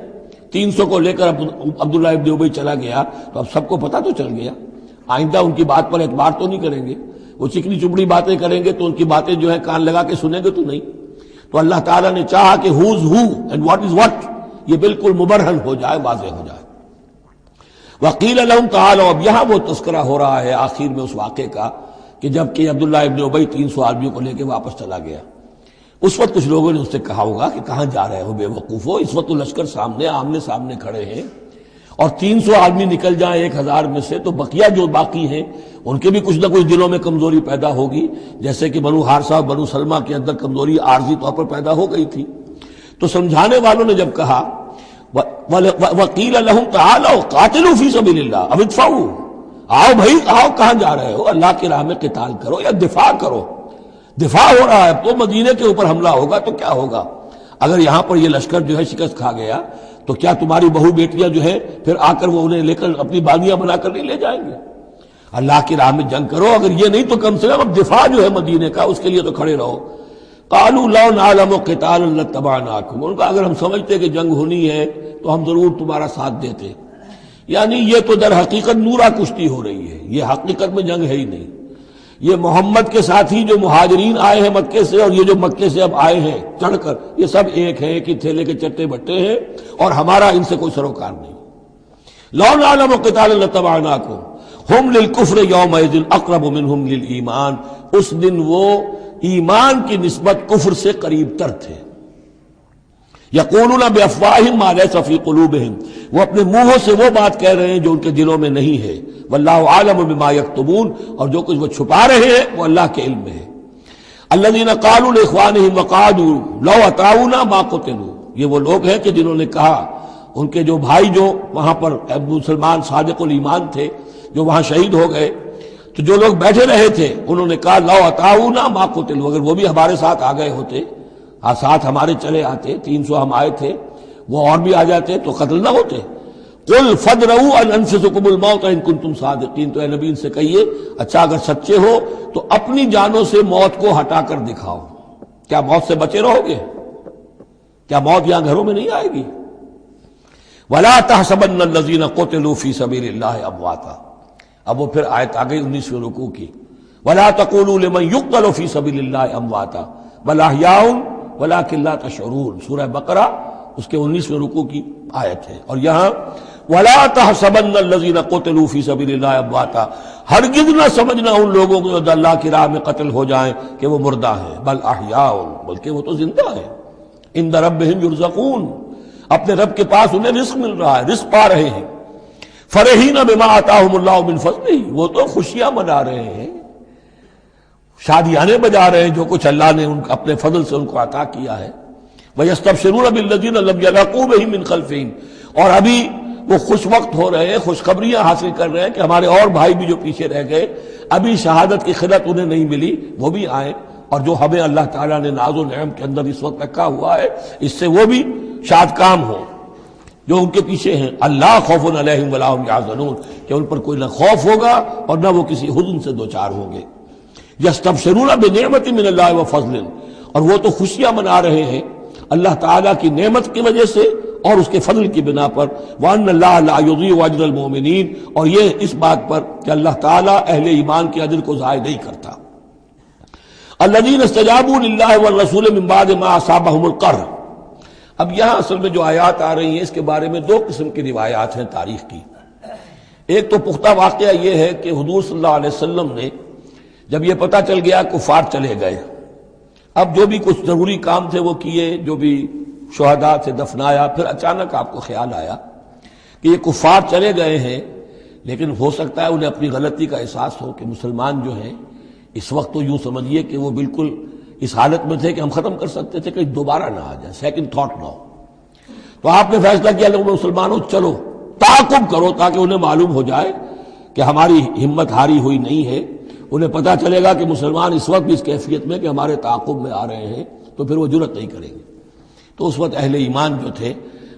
300 کو لے کر عبداللہ ابن ابی چلا گیا تو اب سب کو پتہ تو چل گیا، آئندہ ان کی بات پر اعتبار تو نہیں کریں گے، وہ چکنی چپڑی باتیں کریں گے تو ان کی باتیں جو ہے کان لگا کے سنیں گے تو نہیں۔ تو اللہ تعالیٰ نے چاہا کہ who's who and what is what یہ بالکل مبرہن ہو جائے، واضح ہو جائے۔ وقیل لہم تعالوا، اب یہاں وہ تذکرہ ہو رہا ہے آخر میں اس واقعے کا کہ جب کہ عبداللہ ابن ابی 300 آدمیوں کو لے کے واپس چلا گیا، اس وقت کچھ لوگوں نے اس سے کہا ہوگا کہ کہاں جا رہے ہو بے وقوفو، اس وقت تو لشکر سامنے آمنے سامنے کھڑے ہیں اور 300 آدمی نکل جائیں 1000 میں سے تو بقیہ جو باقی ہیں ان کے بھی کچھ نہ کچھ دلوں میں کمزوری پیدا ہوگی، جیسے کہ بنو حارثہ اور بنو سلمہ کے اندر کمزوری عارضی طور پر پیدا ہو گئی تھی۔ تو سمجھانے والوں نے جب کہا وَقِيلَ لَهُمْ تَعَالَوْا قَاتِلُوا فِي سَبِيلِ اللَّهِ أَوِ ادْفَعُوا، آؤ بھائی آؤ، کہاں جا رہے ہو، اللہ کی راہ میں قتال کرو یا دفاع کرو۔ دفاع ہو رہا ہے تو مدینے کے اوپر حملہ ہوگا تو کیا ہوگا، اگر یہاں پر یہ لشکر جو ہے شکست کھا گیا تو کیا تمہاری بہو بیٹیاں جو ہے پھر آ کر وہ انہیں لے کر اپنی باغیاں بنا کر نہیں لے جائیں گے؟ اللہ کی راہ میں جنگ کرو، اگر یہ نہیں تو کم سے کم اب دفاع جو ہے مدینے کا اس کے لیے تو کھڑے رہو۔ قالوا لو نعلم قتالا لاتبعناکم، ان کا اگر ہم سمجھتے کہ جنگ ہونی ہے تو ہم ضرور تمہارا ساتھ دیتے، یعنی یہ تو در حقیقت نورا کشتی ہو رہی ہے، یہ حقیقت میں جنگ ہے ہی نہیں، یہ محمد کے ساتھی جو مہاجرین آئے ہیں مکے سے اور یہ جو مکے سے اب آئے ہیں چڑھ کر، یہ سب ایک ہیں کہ تھیلے کے چٹے بٹے ہیں اور ہمارا ان سے کوئی سروکار نہیں۔ لو نعلم قتالا لاتبعناکم ہم للکفر یومئذ اقرب منہم للایمان، اس دن وہ ایمان کی نسبت کفر سے قریب تر تھے۔ یقولون بافواہہم ما لیس فی قلوبہم، وہ اپنے منہوں سے وہ بات کہہ رہے ہیں جو ان کے دلوں میں نہیں ہے۔ واللہ عالم بما یکتمون، اور جو کچھ وہ چھپا رہے ہیں وہ اللہ کے علم میں ہے۔ الذین قالوا لاخوانہم وقعدوا لو اطاعونا ما قتلوا، یہ وہ لوگ ہیں کہ جنہوں نے کہا، ان کے جو بھائی جو وہاں پر مسلمان صادق الایمان تھے جو وہاں شہید ہو گئے، تو جو لوگ بیٹھے رہے تھے انہوں نے کہا لو اطاعونا ما قتلوا، اگر وہ بھی ہمارے ساتھ آ گئے ہوتے، ساتھ ہمارے چلے آتے، 300 ہم آئے تھے، وہ اور بھی آ جاتے تو قتل نہ ہوتے۔ قل فادرؤوا عن انفسکم الموت ان کنتم صادقین، تو اے نبی ان سے کہیے اچھا اگر سچے ہو تو اپنی جانوں سے موت کو ہٹا کر دکھاؤ، کیا موت سے بچے رہو گے؟ کیا موت یہاں گھروں میں نہیں آئے گی؟ ولا تحسبن الذین قتلوا فی سبیل اللہ امواتا، اب وہ پھر آیت آ گئی 19ویں رکوع کی، ولا تقولوا لمن یقتل فی سبیل اللہ امواتا بل احیاء ولکن لا تشعرون، سورہ بقرہ اس کے 19ویں رکوع کی آیت ہے۔ اور یہاں وَلَا تَحْسَبَنَّ الَّذِينَ قُتِلُوا فِي سَبِيلِ اللَّهِ أَمْوَاتًا، ہرگز نہ سمجھنا ان لوگوں کو جو اللہ کی راہ میں قتل ہو جائیں کہ وہ مردہ ہیں، بل احیاء، بلکہ وہ تو زندہ ہیں، عند ربہم یرزقون، اپنے رب کے پاس انہیں رزق مل رہا ہے، رزق پا رہے ہیں، فرحین بما آتاہم اللہ من فضلہ، وہ تو خوشیاں منا رہے ہیں، شادیانے بجا رہے ہیں جو کچھ اللہ نے اپنے فضل سے ان کو عطا کیا ہے، وَيَسْتَبْشِرُونَ بِالَّذِينَ لَمْ يَلْحَقُوا بِهِم مِّن خَلْفِهِمْ، اور ابھی وہ خوش وقت ہو رہے ہیں، خوشخبریاں حاصل کر رہے ہیں کہ ہمارے اور بھائی بھی جو پیچھے رہ گئے، ابھی شہادت کی خلت انہیں نہیں ملی، وہ بھی آئیں، اور جو ہمیں اللہ تعالیٰ نے ناز و نعم کے اندر اس وقت رکھا ہوا ہے اس سے وہ بھی شاد کام ہو جو ان کے پیچھے ہیں۔ اللہ خوف علیہم ولا هم یحزنون، کہ ان پر کوئی نہ خوف ہوگا اور نہ وہ کسی حزن سے دوچار ہوں گے۔ یستبشرون بنعمت من اللہ وفضل، اور وہ تو خوشیاں منا رہے ہیں اللہ تعالیٰ کی نعمت کی وجہ سے اور اس کے فضل کی بنا پر، وَأَنَّ اللَّهَ لَا يُضِيعُ أَجْرَ الْمُؤْمِنِينَ، اور یہ اس بات پر کہ اللہ تعالیٰ اہل ایمان کے اجر کو ضائع نہیں کرتا۔ الَّذِينَ اسْتَجَابُوا لِلَّهِ وَالرَّسُولِ مِن بَعْدِ مَا أَصَابَهُمُ الْقَرْحُ۔ اب یہاں اصل میں جو آیات آ رہی ہیں اس کے بارے میں دو قسم کی روایات ہیں تاریخ کی۔ ایک تو پختہ واقعہ یہ ہے کہ حضور صلی اللہ علیہ وسلم نے جب یہ پتہ چل گیا کفار چلے گئے، اب جو بھی کچھ ضروری کام تھے وہ کیے، جو بھی شہداء سے دفنایا، پھر اچانک آپ کو خیال آیا کہ یہ کفار چلے گئے ہیں، لیکن ہو سکتا ہے انہیں اپنی غلطی کا احساس ہو کہ مسلمان جو ہیں اس وقت تو یوں سمجھیے کہ وہ بالکل اس حالت میں تھے کہ ہم ختم کر سکتے تھے کہ دوبارہ نہ آ جائے، سیکنڈ تھاٹ نہ ہو۔ تو آپ نے فیصلہ کیا لوگوں مسلمانوں چلو تعاقب کرو تاکہ انہیں معلوم ہو جائے کہ ہماری ہمت ہاری ہوئی نہیں ہے، انہیں پتہ چلے گا کہ مسلمان اس وقت بھی اس کیفیت میں کہ ہمارے تعاقب میں آ رہے ہیں تو پھر وہ جرأت نہیں کریں گے۔ تو اس وقت اہل ایمان جو تھے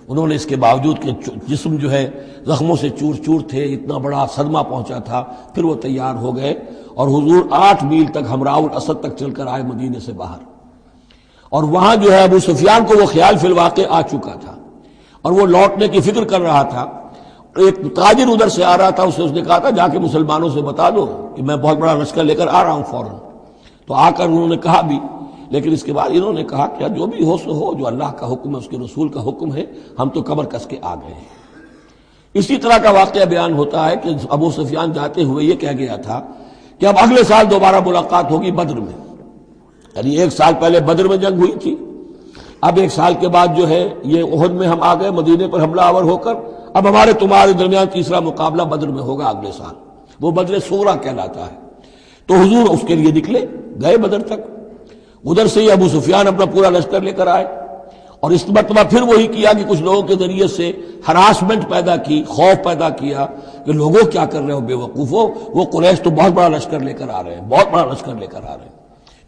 انہوں نے اس کے باوجود کہ جسم جو ہے زخموں سے چور چور تھے، اتنا بڑا صدمہ پہنچا تھا، پھر وہ تیار ہو گئے اور حضور 8 میل تک ہمراہ الاسد تک چل کر آئے مدینے سے باہر، اور وہاں جو ہے ابو سفیان کو وہ خیال فی الواقع آ چکا تھا اور وہ لوٹنے کی فکر کر رہا تھا۔ ایک تاجر ادھر سے آ رہا تھا، اس نے کہا تھا جا کے مسلمانوں سے بتا دو کہ میں بہت بڑا لشکر لے کر آ رہا ہوں فوراً۔ تو آ کر انہوں نے کہا بھی، لیکن اس کے بعد انہوں نے کہا کہ جو بھی ہو سو ہو، جو اللہ کا حکم ہے اس کے رسول کا حکم ہے، ہم تو کمر کس کے آ گئے ہیں۔ اسی طرح کا واقعہ بیان ہوتا ہے کہ ابو سفیان جاتے ہوئے یہ کہہ گیا تھا کہ اب اگلے سال دوبارہ ملاقات ہوگی بدر میں، یعنی 1 سال پہلے بدر میں جنگ ہوئی تھی، اب 1 سال کے بعد جو ہے یہ احد میں ہم آ گئے مدینے پر حملہ آور ہو کر، اب ہمارے تمہارے درمیان تیسرا مقابلہ بدر میں ہوگا اگلے سال، وہ بدر صغریٰ کہلاتا ہے۔ تو حضور اس کے لیے نکلے، گئے بدر تک، ادھر سے ہی ابو سفیان اپنا پورا لشکر لے کر آئے، اور اس مرتبہ پھر وہی کیا کہ کچھ لوگوں کے ذریعے سے ہراسمنٹ پیدا کی، خوف پیدا کیا کہ لوگوں کیا کر رہے ہو بے وقوفو، وہ قریش تو بہت بڑا لشکر لے کر آ رہے ہیں، بہت بڑا لشکر لے کر آ رہے ہیں۔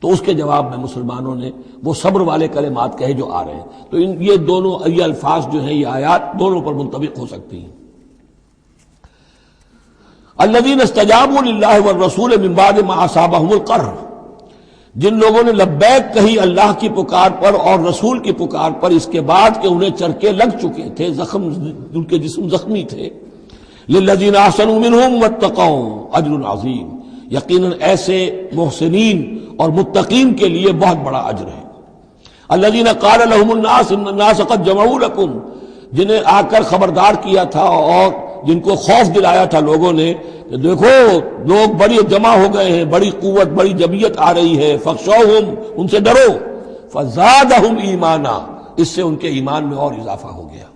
تو اس کے جواب میں مسلمانوں نے وہ صبر والے کلمات کہے جو آ رہے ہیں۔ تو یہ دونوں یہ الفاظ جو ہیں، یہ آیات دونوں پر منطبق ہو سکتی ہیں۔ الذین استجابوا للہ والرسول من بعد ما اصابهم القرح، جن لوگوں نے لبیک کہی اللہ کی پکار پر اور رسول کی پکار پر اس کے بعد کہ انہیں چرکے لگ چکے تھے، زخم ان کے جسم زخمی تھے، للذین احسنوا منہم واتقوا اجر عظیم، یقیناً ایسے محسنین اور متقین کے لیے بہت بڑا اجر ہے۔ الذین قال لهم الناس ان الناس قد جمعوا لكم، جنہیں آ کر خبردار کیا تھا اور جن کو خوف دلایا تھا لوگوں نے کہ دیکھو لوگ بڑی جمع ہو گئے ہیں، بڑی قوت بڑی جمعیت آ رہی ہے، فخشوہم، ان سے ڈرو، فزادہم ایمانا، اس سے ان کے ایمان میں اور اضافہ ہو گیا۔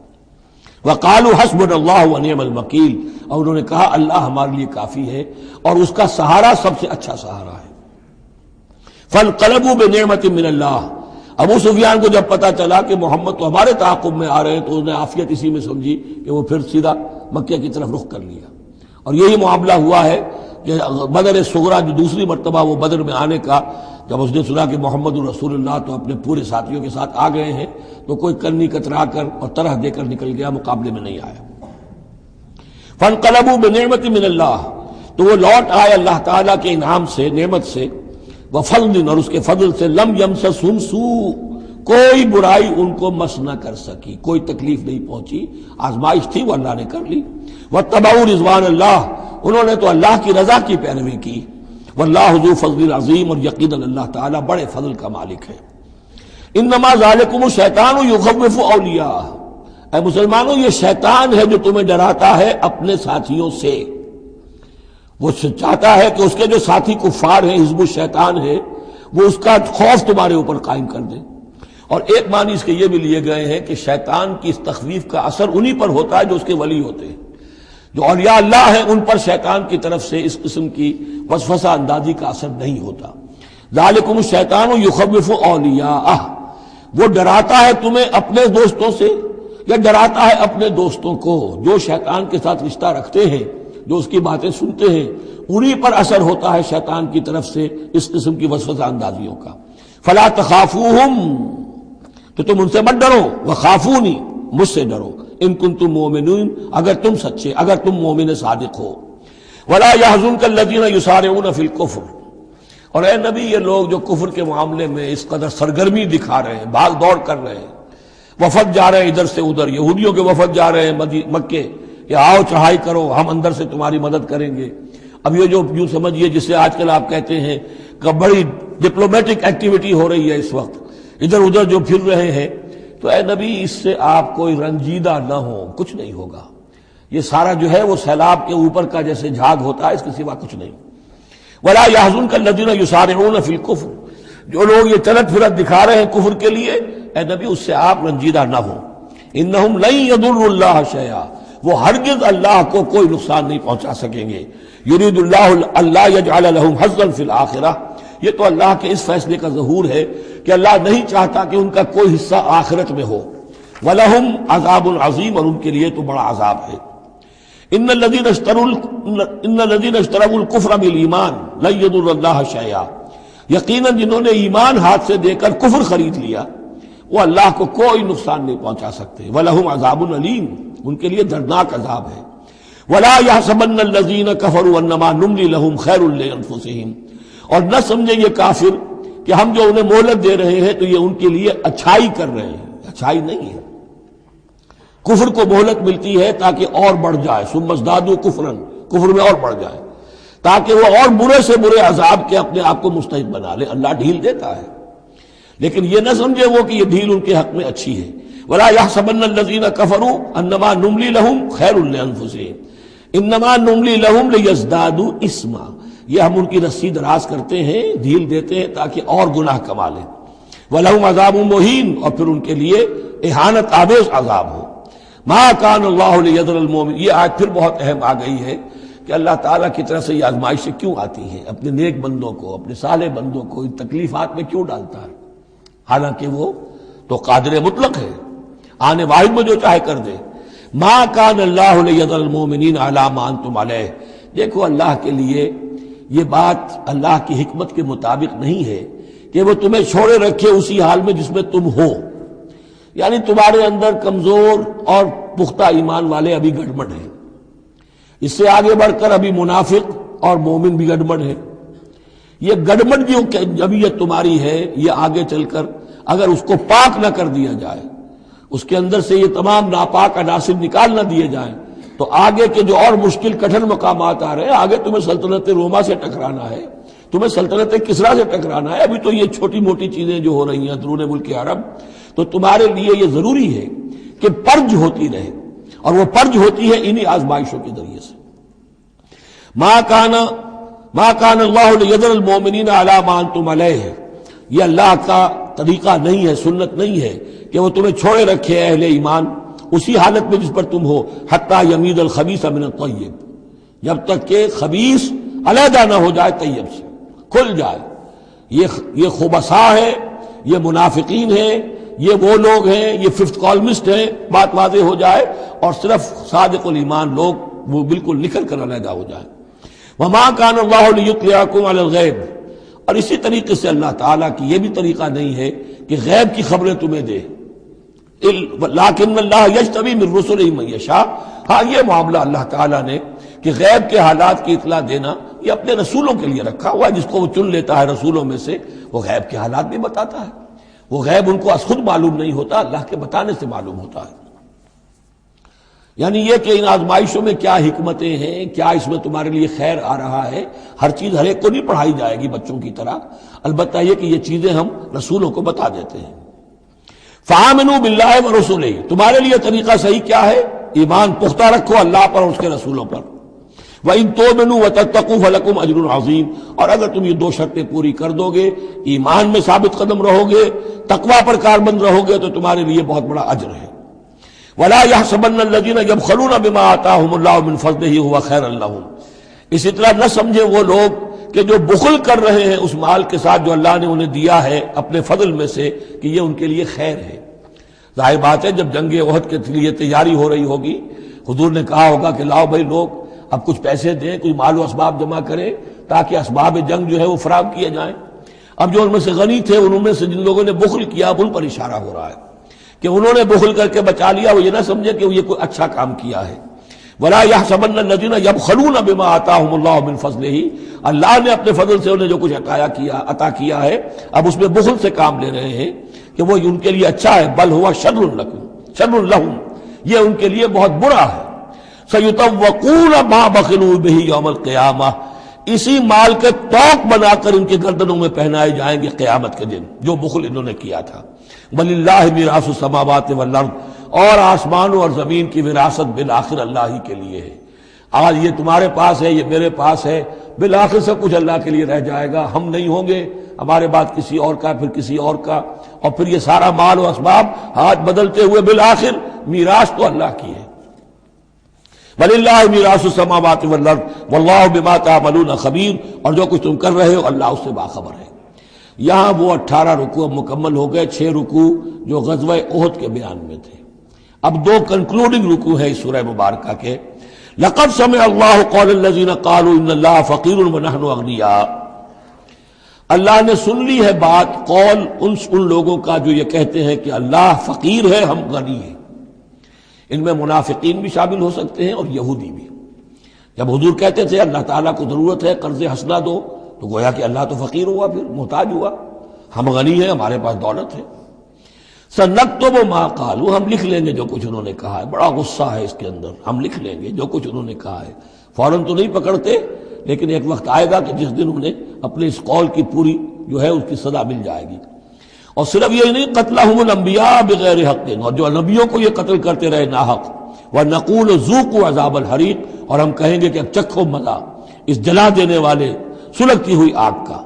وقالوا حسبنا اللہ ونعم الوکیل، اور انہوں نے کہا اللہ ہمارے لیے کافی ہے اور اس کا سہارا سب سے اچھا سہارا ہے۔ فانقلبوا بنعمت من اللہ، ابو سفیان کو جب پتا چلا کہ محمد تو ہمارے تعاقب میں آ رہے ہیں تو انہوں نے عافیت اسی میں سمجھی کہ وہ پھر سیدھا مکہ کی طرف رخ کر لیا، اور یہی معاملہ ہوا ہے کہ بدر صغریٰ جو دوسری مرتبہ وہ بدر میں آنے کا، جب اس نے سنا کہ محمد الرسول اللہ تو اپنے پورے ساتھیوں کے ساتھ آ گئے ہیں تو کوئی کنی کترا کر اور طرح دے کر نکل گیا، مقابلے میں نہیں آیا۔ فانقلبوا بنعمت من اللہ، تو وہ لوٹ آئے اللہ تعالیٰ کے انعام سے، نعمت سے، وفضل، اور اس کے فضل سے، لم یمسسہم سوء، کوئی برائی ان کو مس نہ کر سکی، کوئی تکلیف نہیں پہنچی، آزمائش تھی وہ اللہ نے کر لی۔ واتبعوا رضوان اللہ، انہوں نے تو اللہ کی رضا کی پیروی کی۔ واللہ ذو فضل عظیم، اور یقیناً اللہ تعالیٰ بڑے فضل کا مالک ہے۔ انما ذالکم الشیطان یخوف اولیاءہ، اے مسلمانوں یہ شیطان ہے جو تمہیں ڈراتا ہے اپنے ساتھیوں سے. وہ چاہتا ہے کہ اس کے جو ساتھی کفار ہیں، حزب الشیطان ہے، وہ اس کا خوف تمہارے اوپر قائم کر دے. اور ایک معنی اس کے یہ بھی لیے گئے ہیں کہ شیطان کی اس تخویف کا اثر انہی پر ہوتا ہے جو اس کے ولی ہوتے ہیں. جو اولیاء اللہ ہیں ان پر شیطان کی طرف سے اس قسم کی وسوسہ اندازی کا اثر نہیں ہوتا. ذالکم الشیطان یخوف اولیاءہ، وہ ڈراتا ہے تمہیں اپنے دوستوں سے، یا ڈراتا ہے اپنے دوستوں کو. جو شیطان کے ساتھ رشتہ رکھتے ہیں، جو اس کی باتیں سنتے ہیں، انہی پر اثر ہوتا ہے شیطان کی طرف سے اس قسم کی وسوسہ اندازیوں کا. فلا تخافوہم، تو تم ان سے مت ڈرو، وخافونی، مجھ سے ڈرو، ان کنتم مؤمنین، اگر تم سچے، اگر تم مومن صادق ہو. ولا يحزنك الذين يسارعون في الكفر، اور اے نبی یہ لوگ جو کفر کے معاملے میں اس قدر سرگرمی دکھا رہے ہیں، بھاگ دوڑ کر رہے ہیں، وفد جا رہے ہیں ادھر سے ادھر، یہودیوں کے وفد جا رہے ہیں مکے کہ آؤ چڑھائی کرو، ہم اندر سے تمہاری مدد کریں گے. اب یہ جو یوں سمجھیے جسے آج کل آپ کہتے ہیں کہ بڑی ڈپلومیٹک ایکٹیویٹی ہو رہی ہے اس وقت، ادھر ادھر جو پھر رہے ہیں، تو اے نبی اس سے آپ کوئی رنجیدہ نہ ہو، کچھ نہیں ہوگا. یہ سارا جو ہے وہ سیلاب کے اوپر کا جیسے جھاگ ہوتا ہے، اس کے سوا کچھ نہیں. ولا يحزنك الذين يسارعون في الكفر، جو لوگ یہ چلت پھرت دکھا رہے ہیں کفر کے لیے، اے نبی اس سے آپ رنجیدہ نہ ہو. انہم لن يضروا الله شيئا، وہ ہرگز اللہ کو کوئی نقصان نہیں پہنچا سکیں گے. یرید اللہ اللہ یجعل لهم حظا فی الآخرہ، یہ تو اللہ کے اس فیصلے کا ظہور ہے کہ اللہ نہیں چاہتا کہ ان کا کوئی حصہ آخرت میں ہو. وَلَهُمْ عَذَابٌ عَظِيمٌ، اور ان کے لیے تو بڑا عذاب ہے. ان الذين اشتروا الكفر بالایمان لن يضروا الله شيئا، یقیناً جنہوں نے ایمان ہاتھ سے دے کر کفر خرید لیا وہ اللہ کو کوئی نقصان نہیں پہنچا سکتے. وَلَهُمْ عَذَابٌ أَلِيمٌ، ان کے لیے دردناک عذاب ہے. وَلَا يَحْسَبَنَّ الَّذِينَ كَفَرُوا أَنَّمَا نُمْلِي لَهُمْ خَيْرٌ لِأَنفُسِهِمْ، اور نہ سمجھیں یہ کافر کہ ہم جو انہیں مہلت دے رہے ہیں تو یہ ان کے لیے اچھائی کر رہے ہیں. اچھائی نہیں ہے. کفر کو مہلت ملتی ہے تاکہ اور بڑھ جائے، ثم ازدادوا کفرا، کفر میں اور بڑھ جائے، تاکہ وہ اور برے سے برے عذاب کے اپنے آپ کو مستحق بنا لے. اللہ ڈھیل دیتا ہے، لیکن یہ نہ سمجھے وہ کہ یہ ڈھیل ان کے حق میں اچھی ہے. ولا يحسبن الذين كفروا انما نملي لهم خير لانفسهم انما نملي لهم ليزدادوا اثما، یہ ہم ان کی رسی دراز کرتے ہیں، ڈھیل دیتے ہیں تاکہ اور گناہ کما لیں. وَلَهُمْ عَذَابٌ مُهِينٌ، اور پھر ان کے لیے اہانت آمیز عذاب ہو. ما كان اللہ لیذر المؤمن، یہ آیت پھر بہت اہم آ گئی ہے کہ اللہ تعالیٰ کی طرف سے یہ آزمائشیں کیوں آتی ہیں، اپنے نیک بندوں کو، اپنے صالح بندوں کو ان تکلیفات میں کیوں ڈالتا ہے، حالانکہ وہ تو قادر مطلق ہے، آنے واحد میں جو چاہے کر دے. ما كان اللہ لیذر المؤمنین علی ما انتم علیہ، دیکھو اللہ کے لیے یہ بات اللہ کی حکمت کے مطابق نہیں ہے کہ وہ تمہیں چھوڑے رکھے اسی حال میں جس میں تم ہو. یعنی تمہارے اندر کمزور اور پختہ ایمان والے ابھی گڑبڑ ہیں، اس سے آگے بڑھ کر ابھی منافق اور مومن بھی گڑبڑ ہے. یہ گڑبڑ جو جبیت تمہاری ہے، یہ آگے چل کر اگر اس کو پاک نہ کر دیا جائے، اس کے اندر سے یہ تمام ناپاک عناصر نکال نہ دیے جائیں، تو آگے کے جو اور مشکل کٹھن مقامات آ رہے ہیں، آگے تمہیں سلطنت روما سے ٹکرانا ہے، تمہیں سلطنت کسریٰ سے ٹکرانا ہے. ابھی تو یہ چھوٹی موٹی چیزیں جو ہو رہی ہیں درون ملک عرب، تو تمہارے لیے یہ ضروری ہے کہ پرج ہوتی رہے، اور وہ پرج ہوتی ہے انہی آزمائشوں کے ذریعے سے. ما کان اللہ لیذر المؤمنین علی ما انتم علیہ، یہ اللہ کا طریقہ نہیں ہے، سنت نہیں ہے کہ وہ تمہیں چھوڑے رکھے اہل ایمان اسی حالت میں جس پر تم ہو، حتی یمیز الخبیث من الطیب، جب تک کہ خبیث علیحدہ نہ ہو جائے طیب سے، کھل جائے. یہ خبثاء ہے، یہ منافقین ہیں، یہ وہ لوگ ہیں، یہ ففتھ کالمسٹ ہیں، بات واضح ہو جائے، اور صرف صادق الایمان لوگ وہ بالکل نکل کر علیحدہ ہو جائے. وما کان اللہ لیطلعکم علی الغیب، اور اسی طریقے سے اللہ تعالیٰ کی یہ بھی طریقہ نہیں ہے کہ غیب کی خبریں تمہیں دے. لیکن اللہ یجتبی من رسلہ من یشاء، ہاں یہ معاملہ اللہ تعالیٰ نے کہ غیب کے حالات کی اطلاع دینا یہ اپنے رسولوں کے لیے رکھا ہوا ہے. جس کو وہ چن لیتا ہے رسولوں میں سے، وہ غیب کے حالات بھی بتاتا ہے. وہ غیب ان کو از خود معلوم نہیں ہوتا، اللہ کے بتانے سے معلوم ہوتا ہے. یعنی یہ کہ ان آزمائشوں میں کیا حکمتیں ہیں، کیا اس میں تمہارے لیے خیر آ رہا ہے، ہر چیز ہر ایک کو نہیں پڑھائی جائے گی بچوں کی طرح، البتہ یہ کہ یہ چیزیں ہم رسولوں کو بتا دیتے ہیں. فآمنوا باللہ ورسولہ، تمہارے لیے طریقہ صحیح کیا ہے؟ ایمان پختہ رکھو اللہ پر اور اس کے رسولوں پر. وَإِن تُؤْمِنُوا وَتَتَّقُوا فَلَكُمْ أَجْرٌ عَظِيمٌ، اور اگر تم یہ دو شرطیں پوری کر دو گے، ایمان میں ثابت قدم رہو گے، تقوی پر کاربند رہو گے، تو تمہارے لیے بہت بڑا اجر ہے. وَلَا يَحْسَبَنَّ الَّذِينَ يَبْخَلُونَ بِمَا آتَاهُمُ اللَّهُ مِنْ فَضْلِهِ هُوَ خَيْرًا لَّهُمْ، اسی طرح نہ سمجھے وہ لوگ کہ جو بخل کر رہے ہیں اس مال کے ساتھ جو اللہ نے انہیں دیا ہے اپنے فضل میں سے، کہ یہ ان کے لیے خیر ہے. ظاہر بات ہے جب جنگ احد کے لیے تیاری ہو رہی ہوگی، حضور نے کہا ہوگا کہ لاؤ بھائی لوگ اب کچھ پیسے دیں، کچھ مال و اسباب جمع کریں تاکہ اسباب جنگ جو ہے وہ فراہم کیے جائیں. اب جو ان میں سے غنی تھے ان میں سے جن لوگوں نے بخل کیا اب ان پر اشارہ ہو رہا ہے کہ انہوں نے بخل کر کے بچا لیا، وہ یہ نہ سمجھے کہ یہ کوئی اچھا کام کیا ہے. وَلَا يَحْسَبَنَّ الَّذِينَ يَبْخَلُونَ بِمَا آتَاهُمُ اللَّهُ مِنْ فَضْلِهِ، اللہ نے اپنے فضل سے انہیں جو کچھ عطا کیا ہے اب اس میں بخل سے کام لے رہے ہیں کہ وہ ان کے لیے اچھا ہے. بل ہوا شر لہم، یہ ان کے لیے بہت برا ہے. سَيُطَوَّقُونَ مَا بَخِلُوا بِهِ يَوْمَ الْقِيَامَةِ، اسی مال کے توق بنا کر ان کے گردنوں میں پہنائے جائیں گے قیامت کے دن جو بخل انہوں نے کیا تھا. وَلِلَّهِ مِيرَاثُ السَّمَاوَاتِ وَالْأَرْضِ، اور آسمانوں اور زمین کی وراثت بالآخر اللہ ہی کے لیے ہے. آج یہ تمہارے پاس ہے، یہ میرے پاس ہے، بالآخر سب کچھ اللہ کے لیے رہ جائے گا. ہم نہیں ہوں گے، ہمارے بعد کسی اور کا، پھر کسی اور کا، اور پھر یہ سارا مال و اسباب ہاتھ بدلتے ہوئے بالآخر میراث تو اللہ کی ہے. وَلِلَّهِ مِيرَاثُ السَّمَاوَاتِ وَالْأَرْضِ وَاللَّهُ بِمَا تَعْمَلُونَ خَبِيرٌ، اور جو کچھ تم کر رہے ہو اللہ اس سے باخبر ہے. یہاں وہ 18 رکوع مکمل ہو گئے، 6 رکوع جو غزوہ احد کے بیان میں تھے. اب 2 کنکلوڈنگ رکوع ہے اس سورہ مبارکہ کے. لَقَدْ سَمِعَ اللَّهُ قَوْلَ الَّذِينَ قَالُوا إِنَّ اللَّهَ فَقِيرٌ وَنَحْنُ أَغْنِيَاءُ، اللہ نے سن لی ہے بات، قول ان لوگوں کا جو یہ کہتے ہیں کہ اللہ فقیر ہے ہم غنی ہیں. ان میں منافقین بھی شامل ہو سکتے ہیں اور یہودی بھی. جب حضور کہتے تھے اللہ تعالیٰ کو ضرورت ہے قرض حسنہ دو، تو گویا کہ اللہ تو فقیر ہوا، پھر محتاج ہوا. ہم غنی ہیں، ہمارے پاس دولت ہے. سنکتب ما قالوا، ہم لکھ لیں گے جو کچھ انہوں نے کہا ہے. بڑا غصہ ہے اس کے اندر، ہم لکھ لیں گے جو کچھ انہوں نے کہا ہے. فوراً تو نہیں پکڑتے، لیکن ایک وقت آئے گا کہ جس دن انہیں اپنے اس قول کی پوری جو ہے اس کی سزا مل جائے گی. اور صرف یہ نہیں، قتلہم الانبیاء بغیر حق، اور جو نبیوں کو یہ قتل کرتے رہے ناحق. وَنَقُولُ ذُوقُوا عَذَابَ الْحَرِيقِ، اور ہم کہیں گے کہ اب چکھو مزہ اس جلا دینے والے سلگتی ہوئی آگ کا.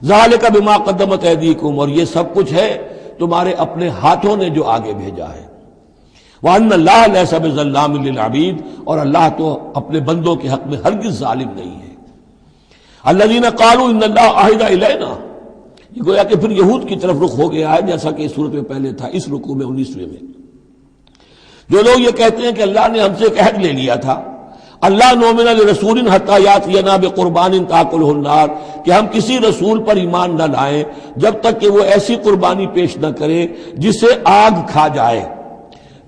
ذَلِكَ بِمَا قَدَّمَتْ أَيْدِيكُمْ، اور یہ سب کچھ ہے تمہارے اپنے ہاتھوں نے جو آگے بھیجا ہے. وَأَنَّ اللَّهَ لَيْسَ بِظَلَّامٍ لِّلْعَبِيدِ، اور اللہ تو اپنے بندوں کے حق میں ہرگز ظالم نہیں ہے. الَّذِينَ قَالُوا إِنَّ اللَّهَ عَهِدَ إِلَيْنَا، یہ گویا کہ پھر یہود کی طرف رخ ہو گیا ہے، جیسا کہ اس صورت میں پہلے تھا. اس رکوع میں 19ویں میں جو لوگ یہ کہتے ہیں کہ اللہ نے ہم سے ایک عہد لے لیا تھا، اللہ نؤمن لرسول حتی یاتینا بقربان تاکلہ النار، کہ ہم کسی رسول پر ایمان نہ لائیں جب تک کہ وہ ایسی قربانی پیش نہ کرے جسے آگ کھا جائے.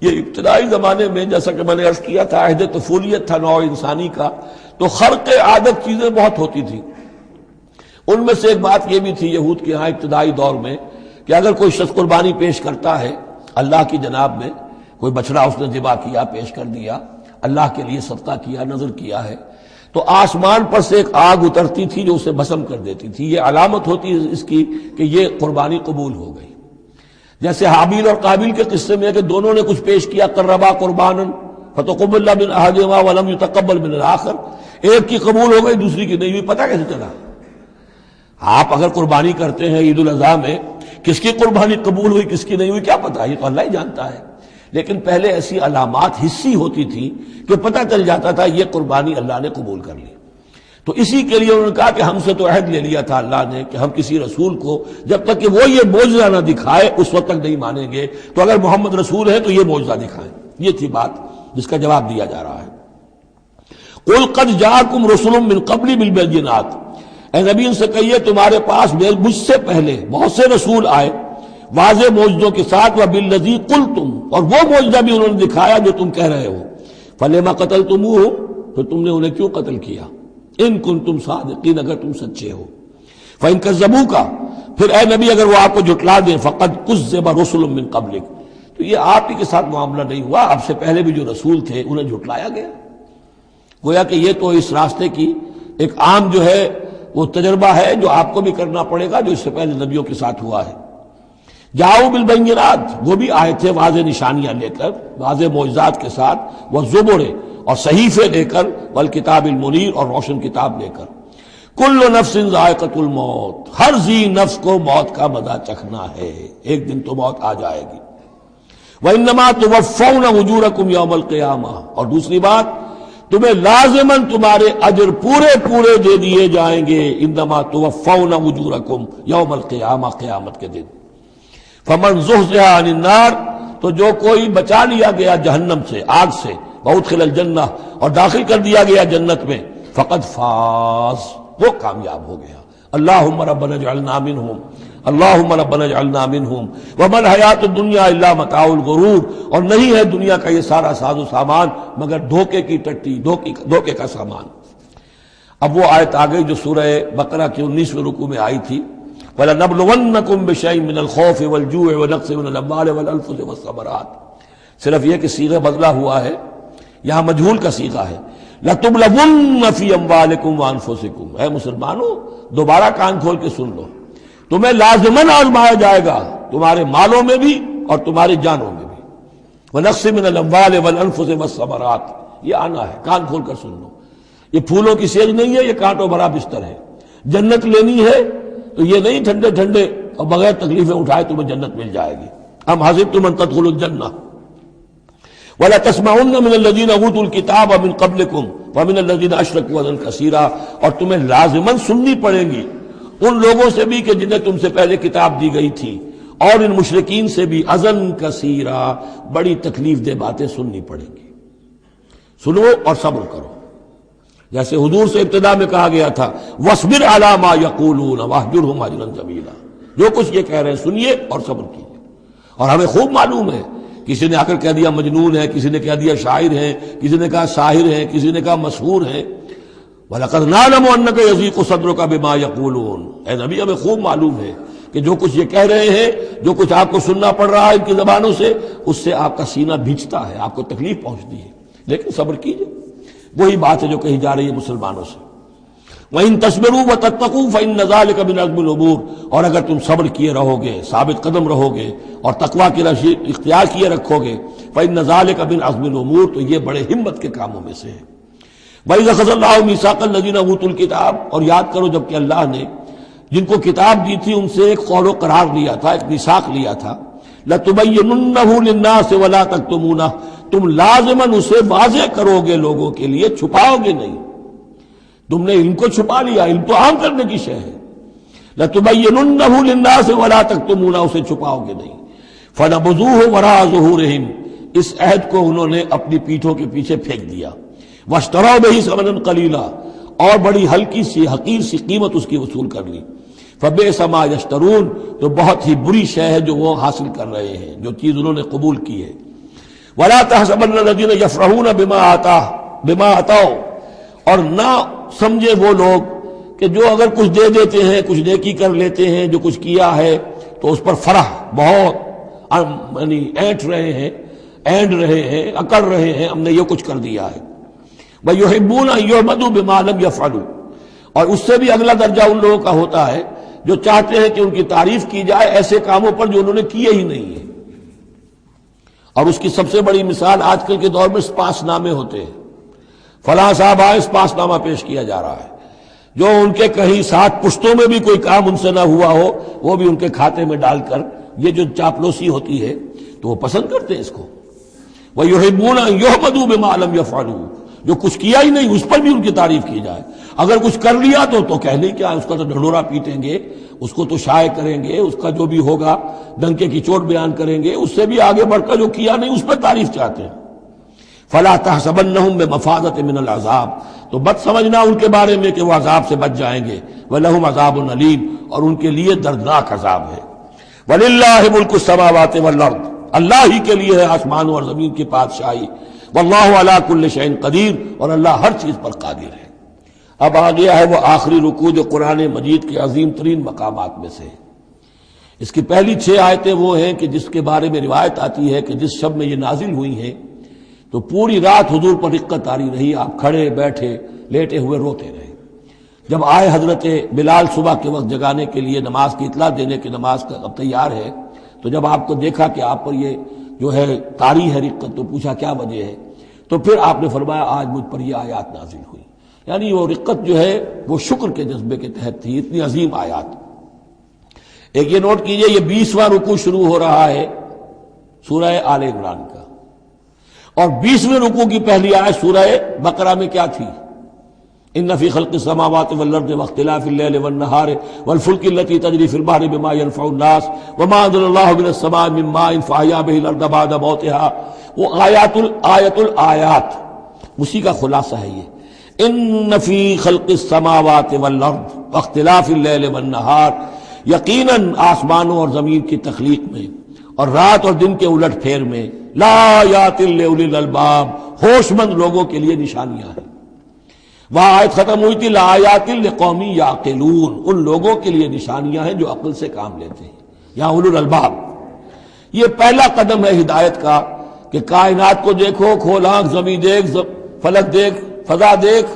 یہ ابتدائی زمانے میں جیسا کہ میں نے عرض کیا تھا عہد طفولیت تھا نوع انسانی کا، تو خرق عادت چیزیں بہت ہوتی تھی. ان میں سے ایک بات یہ بھی تھی یہود کے ہاں ابتدائی دور میں کہ اگر کوئی شخص قربانی پیش کرتا ہے اللہ کی جناب میں، کوئی بچڑا اس نے ذبح کیا، پیش کر دیا، اللہ کے لیے صدقہ کیا، نذر کیا ہے، تو آسمان پر سے ایک آگ اترتی تھی جو اسے بھسم کر دیتی تھی. یہ علامت ہوتی ہے اس کی کہ یہ قربانی قبول ہو گئی. جیسے حابیل اور قابیل کے قصے میں ہے کہ دونوں نے کچھ پیش کیا، قربا قربانا فتقبل من احدہما ولم یتقبل من الآخر، ایک کی قبول ہو گئی دوسری کی نہیں ہوئی. پتہ کیسے چلا؟ آپ اگر قربانی کرتے ہیں عید الاضحیٰ میں، کس کی قربانی قبول ہوئی کس کی نہیں ہوئی کیا پتہ، یہ تو اللہ ہی جانتا ہے. لیکن پہلے ایسی علامات حسی ہوتی تھی کہ پتہ چل جاتا تھا یہ قربانی اللہ نے قبول کر لی. تو اسی کے لیے انہوں نے کہا کہ ہم سے تو عہد لے لیا تھا اللہ نے کہ ہم کسی رسول کو جب تک کہ وہ یہ معجزہ نہ دکھائے اس وقت تک نہیں مانیں گے. تو اگر محمد رسول ہے تو یہ معجزہ دکھائیں. یہ تھی بات جس کا جواب دیا جا رہا ہے. قُلْ قَدْ جَاءَكُمْ رُسُلٌ مِّن قَبْلِ بِالْبَيِّنَاتِ، اے نبی ان سے کہیے تمہارے پاس مجھ سے پہلے بہت سے رسول آئے واضح معجزوں کے ساتھ، وَبِالَّذِي قُلْتُمْ، اور وہ معجزہ بھی انہوں نے دکھایا جو تم کہہ رہے ہو. فَلِمَ قَتَلْتُمُوهُمْ، پھر تم نے انہیں کیوں قتل کیا؟ ان کنتم صادقین، اگر تم سچے ہو. فَإِن كَذَّبُوكَ، پھر اے نبی اگر وہ آپ کو جھٹلا دیں، فَقَدْ كُذِّبَ رُسُلٌ مِّن قَبْلِكَ، تو یہ آپ ہی کے ساتھ معاملہ نہیں ہوا، اب سے پہلے بھی جو رسول تھے انہیں جھٹلایا گیا. گویا کہ یہ تو اس راستے کی ایک عام جو ہے وہ تجربہ ہے جو آپ کو بھی کرنا پڑے گا جو اس سے پہلے نبیوں کے ساتھ ہوا ہے. جاؤ بالبینات، وہ بھی آئے تھے واضح نشانیاں لے کر، واضح معجزات کے ساتھ، والزبر، اور صحیفے لے کر، والکتاب المنیر، اور روشن کتاب لے کر۔ کل نفس ذائقۃ الموت، ہر ذی نفس کو موت کا مزہ چکھنا ہے، ایک دن تو موت آ جائے گی۔ وَإِنَّمَا تُوَفَّوْنَ أُجُورَكُمْ يَوْمَ الْقِيَامَةِ، اور دوسری بات، تمہیں لازماً تمہارے اجر پورے پورے دے دیے جائیں گے۔ انما توفون اجورکم یوم القیامہ، قیامت کے دن۔ فمن زحزح عن النار، تو جو کوئی بچا لیا گیا جہنم سے، آگ سے، وادخل الجنہ، اور داخل کر دیا گیا جنت میں، فقد فاز، وہ کامیاب ہو گیا۔ اللہم ربنا اجعلنا منہم، اللہم ربنا اجعلنا منہم، وما الحیات الدنیا الا متاع الغرور، اور نہیں ہے دنیا کا یہ سارا ساز و سامان مگر دھوکے کی ٹٹی، دھوکے کا سامان۔ اب وہ آیت آ گئی جو سورہ بقرہ کے 19ویں رکوع میں آئی تھی، وَلَنَبْلُوَنَّكُمْ بِشَيْءٍ مِّنَ الْخَوْفِ وَالْجُوعِ وَنَقْصٍ مِّنَ الْأَمْوَالِ وَالْأَنفُسِ وَالثَّمَرَاتِ، صرف یہ کہ صیغہ بدلا ہوا ہے، یہاں مجہول کا صیغہ ہے۔ لَتُبْلَوُنَّ فِي أَمْوَالِكُمْ وَأَنفُسِكُمْ، اے مسلمانوں دوبارہ کان کھول کے سن لو، تمہیں لازماً آزمایا جائے گا، تمہارے مالوں میں بھی اور تمہاری جانوں میں بھی۔ وَنَقْصٍ مِّنَ الْأَمْوَالِ وَالْأَنفُسِ وَالثَّمَرَاتِ، یہ آنا ہے، کان کھول کر سن لو۔ یہ پھولوں کی سیج نہیں ہے، یہ کانٹوں بھرا بستر ہے۔ جنت لینی ہے تو یہ نہیں ٹھنڈے ٹھنڈے اور بغیر تکلیفیں اٹھائے تمہیں جنت مل جائے گی۔ ام حسبتم ان تدخلوا الجنہ ولا تسمعن من الذين اوتوا الكتاب من قبلكم ومن الذين اشركوا اذى كثيرا، اور تمہیں لازماً سننی پڑے گی ان لوگوں سے بھی کہ جنہیں تم سے پہلے کتاب دی گئی تھی، اور ان مشرکین سے بھی اذًا کثیرا، بڑی تکلیف دہ باتیں سننی پڑیں گی۔ سنو اور صبر کرو، جیسے حضور سے ابتدا میں کہا گیا تھا وَاصْبِرْ عَلَىٰ مَا يَقُولُونَ وَاهْجُرْهُمْ هَجْرًا جَمِيلًا، جو کچھ یہ کہہ رہے ہیں سنیے اور صبر کیجیے۔ اور ہمیں خوب معلوم ہے، کسی نے آ کر کہہ دیا مجنون ہے، کسی نے کہہ دیا شاعر ہے، کسی نے کہا ساحر ہے، کسی نے کہا مسحور ہے۔ وَلَقَدْ نَعْلَمُ أَنَّكَ يَضِيقُ صَدْرُكَ بِمَا يَقُولُونَ، اے نبی ہمیں خوب معلوم ہے کہ جو کچھ یہ کہہ رہے ہیں، جو کچھ آپ کو سننا پڑ رہا ہے ان کی زبانوں سے، اس سے آپ کا سینہ بھیجتا ہے، آپ کو تکلیف پہنچتی ہے، لیکن صبر کیجیے۔ وہی بات ہے جو کہی جا رہی ہے مسلمانوں سے۔ وَإِن تَصْبِرُوا وَتَتَّقُوا فَإِنَّ ذَلِكَ مِنْ عَزْمِ الْأُمُورِ، اور اگر تم صبر کیے رہو گے، ثابت قدم رہو گے اور تقویٰ کی راہ اختیار کیے رکھو گے، فَإِنَّ ذَلِكَ مِنْ عَزْمِ الْأُمُورِ، تو یہ بڑے ہمت کے کاموں میں سے ہے۔ وَإِذْ أَخَذَ اللَّهُ مِيثَاقَ الَّذِينَ أُوتُوا الْكِتَابَ، اور یاد کرو جب کہ اللہ نے جن کو کتاب دی تھی ان سے ایک قول و قرار لیا تھا، ایک میثاق لیا تھا، لَتُبَيِّنُنَّهُ لِلنَّاسِ وَلَا تَكْتُمُونَهُ، تم لازماً اسے واضح کرو گے لوگوں کے لیے، چھپاؤ گے نہیں۔ تم نے علم کو چھپا لیا، علم تو عام کرنے کی شے ہے۔ لَتُبَيِّنُنَّهُ لِلنَّاسِ وَلَا تَكْتُمُونَهُ، اسے چھپاؤ گے نہیں۔ فَنَبَذُوهُ وَرَاءَ ظُهُورِهِمْ، اس عہد کو انہوں نے اپنی پیٹھوں کے پیچھے پھینک دیا۔ وَاشْتَرَوْا بِهِ ثَمَنًا قَلِيلًا، اور بڑی ہلکی سی حقیر سی قیمت اس کی وصول کر لی۔ فَبِئْسَ مَا يَشْتَرُونَ، تو بہت ہی بری شے ہے جو وہ حاصل کر رہے ہیں، جو چیز انہوں نے قبول کی ہے۔ وَلَا تَحْسَبَنَّ الَّذِينَ يَفْرَحُونَ بِمَا آتَاهُ، اور نہ سمجھے وہ لوگ کہ جو اگر کچھ دے دیتے ہیں، کچھ نیکی کر لیتے ہیں، جو کچھ کیا ہے تو اس پر فرح بہت یعنی اینٹ رہے ہیں، اینڈ رہے ہیں، اکڑ رہے ہیں، ہم نے یہ کچھ کر دیا ہے۔ وَيُحِبُّونَ أَن يُحْمَدُوا بِمَا لَمْ يَفْعَلُوا، اور اس سے بھی اگلا درجہ ان لوگوں کا ہوتا ہے جو چاہتے ہیں کہ ان کی تعریف کی جائے ایسے کاموں پر جو انہوں نے کیے ہی نہیں ہیں۔ اور اس کی سب سے بڑی مثال آج کل کے دور میں سپاس نامے ہوتے ہیں، فلاں صاحب آئے سپاس نامہ پیش کیا جا رہا ہے، جو ان کے کہیں 7 پشتوں میں بھی کوئی کام ان سے نہ ہوا ہو وہ بھی ان کے کھاتے میں ڈال کر، یہ جو چاپلوسی ہوتی ہے تو وہ پسند کرتے ہیں اس کو۔ وَيُحِبُّونَ أَن يُحْمَدُوا بِمَا لَمْ يَفْعَلُوا، جو کچھ کیا ہی نہیں اس پر بھی ان کی تعریف کی جائے، اگر کچھ کر لیا تو کہنے کیا، اس کا تو ڈھنڈورا پیٹیں گے، اس کو تو شائع کریں گے، اس کا جو بھی ہوگا ڈنکے کی چوٹ بیان کریں گے، اس سے بھی آگے بڑھ کر جو کیا نہیں اس پر تعریف چاہتے ہیں۔ فَلَا تَحْسَبَنَّهُمْ بِمَفَازَةٍ مِّنَ الْعَذَابِ، تو بد سمجھنا ان کے بارے میں کہ وہ عذاب سے بچ جائیں گے۔ وَلَهُمْ عَذَابٌ أَلِيمٌ، اور ان کے لیے دردناک عذاب ہے۔ وَلِلَّهِ مُلْكُ السَّمَاوَاتِ وَالْأَرْضِ، اللہ ہی کے لیے ہے آسمانوں اور زمین کی بادشاہی۔ وَاللَّهُ عَلَىٰ كُلِّ شَيْءٍ قَدِيرٌ، اور اللہ ہر چیز پر قادر ہے۔ اب آ گیا ہے وہ آخری رکوع جو قرآن مجید کے عظیم ترین مقامات میں سے ہے۔ اس کی پہلی 6 آیتیں وہ ہیں کہ جس کے بارے میں روایت آتی ہے کہ جس شب میں یہ نازل ہوئی ہیں تو پوری رات حضور پر رقت آری رہی، آپ کھڑے بیٹھے لیٹے ہوئے روتے رہے۔ جب آئے حضرت بلال صبح کے وقت جگانے کے لیے، نماز کی اطلاع دینے کہ نماز کا اب تیار ہے، تو جب آپ کو دیکھا کہ آپ پر یہ جو ہے طاری ہے رقت، تو پوچھا کیا وجہ ہے، تو پھر آپ نے فرمایا آج مجھ پر یہ آیات نازل ہوئی. یعنی وہ رقت جو ہے وہ شکر کے جذبے کے تحت تھی، اتنی عظیم آیات. ایک یہ نوٹ کیجئے، یہ 20واں رکوع شروع ہو رہا ہے سورہ آل عمران کا، اور 20ویں رکوع کی پہلی آیت سورہ بقرہ میں کیا تھی؟ ان فی خلق السماوات والارض واختلاف اللیل والنہار والفلک التی تجری فی البحر بما ينفع الناس وما انزل اللہ من السماء من ماء فاحیا به الارض بعد موتها. وہ آیت الآیات اسی کا خلاصہ ہے یہ. ان فی خلق السماوات والارض واختلاف اللیل والنہار، یقیناً آسمانوں اور زمین کی تخلیق میں اور رات اور دن کے الٹ پھیر میں، لآیات لأولی الالباب، ہوش مند لوگوں کے لیے نشانیاں ہیں. وہاں آیت ختم ہوئی تھی لآیات لقوم یعقلون، ان لوگوں کے لیے نشانیاں ہیں جو عقل سے کام لیتے ہیں، یا اولو الالباب. یہ پہلا قدم ہے ہدایت کا کہ کائنات کو دیکھو، کھول آنکھ، زمین دیکھ، فلک دیکھ، فضا دیکھ،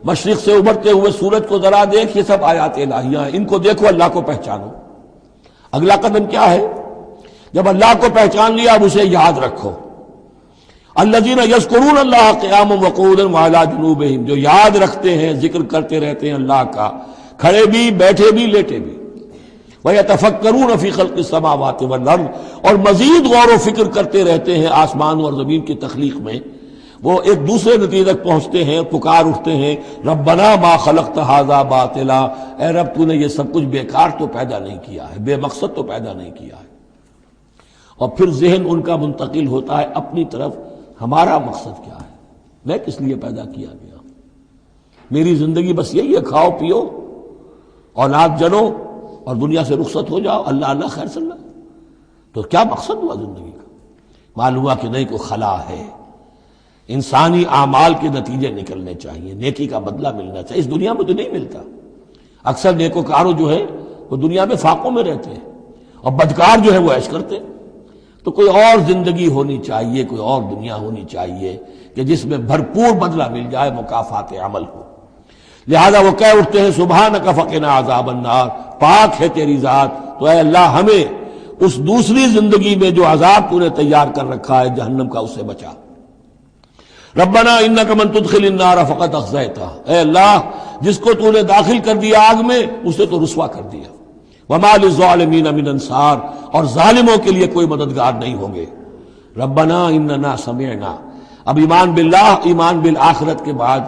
مشرق سے ابھرتے ہوئے سورج کو ذرا دیکھ، یہ سب آیات الہیہ ہیں، ان کو دیکھو، اللہ کو پہچانو. اگلا قدم کیا ہے؟ جب اللہ کو پہچان لیا اب اسے یاد رکھو. الذین یذکرون اللہ قیاما وقعودا وعلی جنوبہم، جو یاد رکھتے ہیں، ذکر کرتے رہتے ہیں اللہ کا، کھڑے بھی، بیٹھے بھی، لیٹے بھی. وَيَتَفَكَّرُونَ فِي خَلْقِ السَّمَاوَاتِ وَالْأَرْضِ، اور مزید غور و فکر کرتے رہتے ہیں آسمان اور زمین کی تخلیق میں. وہ ایک دوسرے نتیجے تک پہنچتے ہیں، پکار اٹھتے ہیں، ربنا ما خلقت ھذا باطلا، اے رب تو نے یہ سب کچھ بیکار تو پیدا نہیں کیا ہے، بے مقصد تو پیدا نہیں کیا ہے. اور پھر ذہن ان کا منتقل ہوتا ہے اپنی طرف، ہمارا مقصد کیا ہے، میں کس لیے پیدا کیا گیا، میری زندگی بس یہی ہے، کھاؤ پیو، اولاد جنو اور دنیا سے رخصت ہو جاؤ، اللہ اللہ خیر صلی اللہ. تو کیا مقصد ہوا زندگی کا؟ معلوم ہوا کہ نہیں، کوئی خلا ہے. انسانی اعمال کے نتیجے نکلنے چاہیے، نیکی کا بدلہ ملنا چاہیے. اس دنیا میں تو نہیں ملتا. اکثر نیکوکاروں جو ہے وہ دنیا میں فاقوں میں رہتے ہیں، اور بدکار جو ہے وہ عیش کرتے ہیں. تو کوئی اور زندگی ہونی چاہیے، کوئی اور دنیا ہونی چاہیے کہ جس میں بھرپور بدلہ مل جائے، مکافات عمل ہو. لہذا وہ کہہ اٹھتے ہیں سبحانک فقنا عذاب النار، پاک ہے تیری ذات، تو اے اللہ ہمیں اس دوسری زندگی میں جو عذاب تو نے تیار کر رکھا ہے جہنم کا، اس سے بچا. ربنا انک من تدخل النار فقد اخزیتہ، اے اللہ جس کو تو نے داخل کر دیا آگ میں، اسے تو رسوا کر دیا. وما للظالمین من انصار، اور ظالموں کے لیے کوئی مددگار نہیں ہوں گے. ربنا اننا سمعنا، اب ایمان باللہ، ایمان بالآخرت کے بعد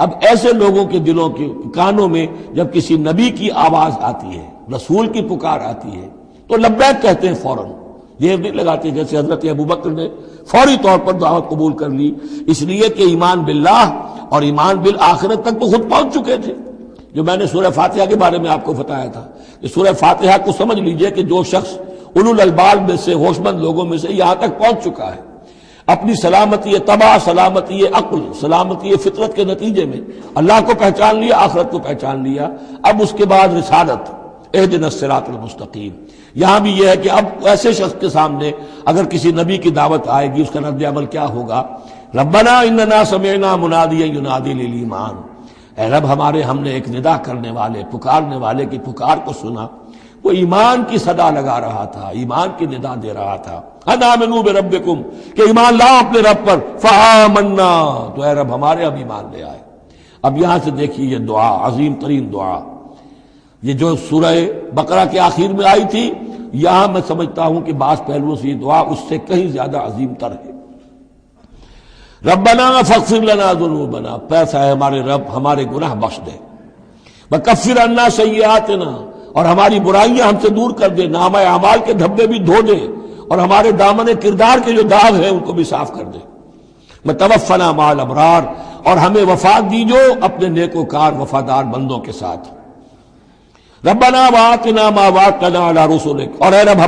اب ایسے لوگوں کے دلوں کے کانوں میں جب کسی نبی کی آواز آتی ہے، رسول کی پکار آتی ہے، تو لبیک کہتے ہیں فوراً، یہ نہیں لگاتے جیسے حضرت ابوبکر نے فوری طور پر دعوت قبول کر لی، اس لیے کہ ایمان باللہ اور ایمان بالآخرت تک تو خود پہنچ چکے تھے. جو میں نے سورہ فاتحہ کے بارے میں آپ کو بتایا تھا کہ سورہ فاتحہ کو سمجھ لیجئے کہ جو شخص اولو الالباب میں سے، ہوش مند لوگوں میں سے یہاں تک پہنچ چکا ہے، اپنی سلامتی طبع، سلامتی عقل، سلامتی فطرت کے نتیجے میں اللہ کو پہچان لیا، آخرت کو پہچان لیا. اب اس کے بعد رسالت، اہدنا الصراط المستقیم. یہاں بھی یہ ہے کہ اب ایسے شخص کے سامنے اگر کسی نبی کی دعوت آئے گی، اس کا رد عمل کیا ہوگا؟ ربنا اننا سمعنا منادیا ینادی للایمان، اے رب ہم نے ایک ندا کرنے والے، پکارنے والے کی پکار کو سنا، وہ ایمان کی صدا لگا رہا تھا، ایمان کی ندا دے رہا تھا. ان آمنوا بربکم، کہ ایمان لاؤ اپنے رب پر. فآمنا، تو اے رب ہمارے اب ایمان لے آئے. اب یہاں سے دیکھیے یہ دعا، عظیم ترین دعا، یہ جو سورہ بقرہ کے آخر میں آئی تھی، یہاں میں سمجھتا ہوں کہ بعض پہلوؤں سے یہ دعا اس سے کہیں زیادہ عظیم تر ہے. ربنا فاغفر لنا ذنوبنا، پیسہ ہے ہمارے رب ہمارے گناہ بخش دے. وکفر عنا سیئاتنا، اور ہماری برائیاں ہم سے دور کر دے، نامہ اعمال کے دھبے بھی دھو دے، اور ہمارے دامن کردار کے جو داغ ہیں ان کو بھی صاف کر دے. وتوفنا مع الابرار، اور ہمیں وفات دیجو اپنے نیکوکار وفادار بندوں کے ساتھ. ربنا وآتنا ما وعدتنا علی رسلک، اور اے رب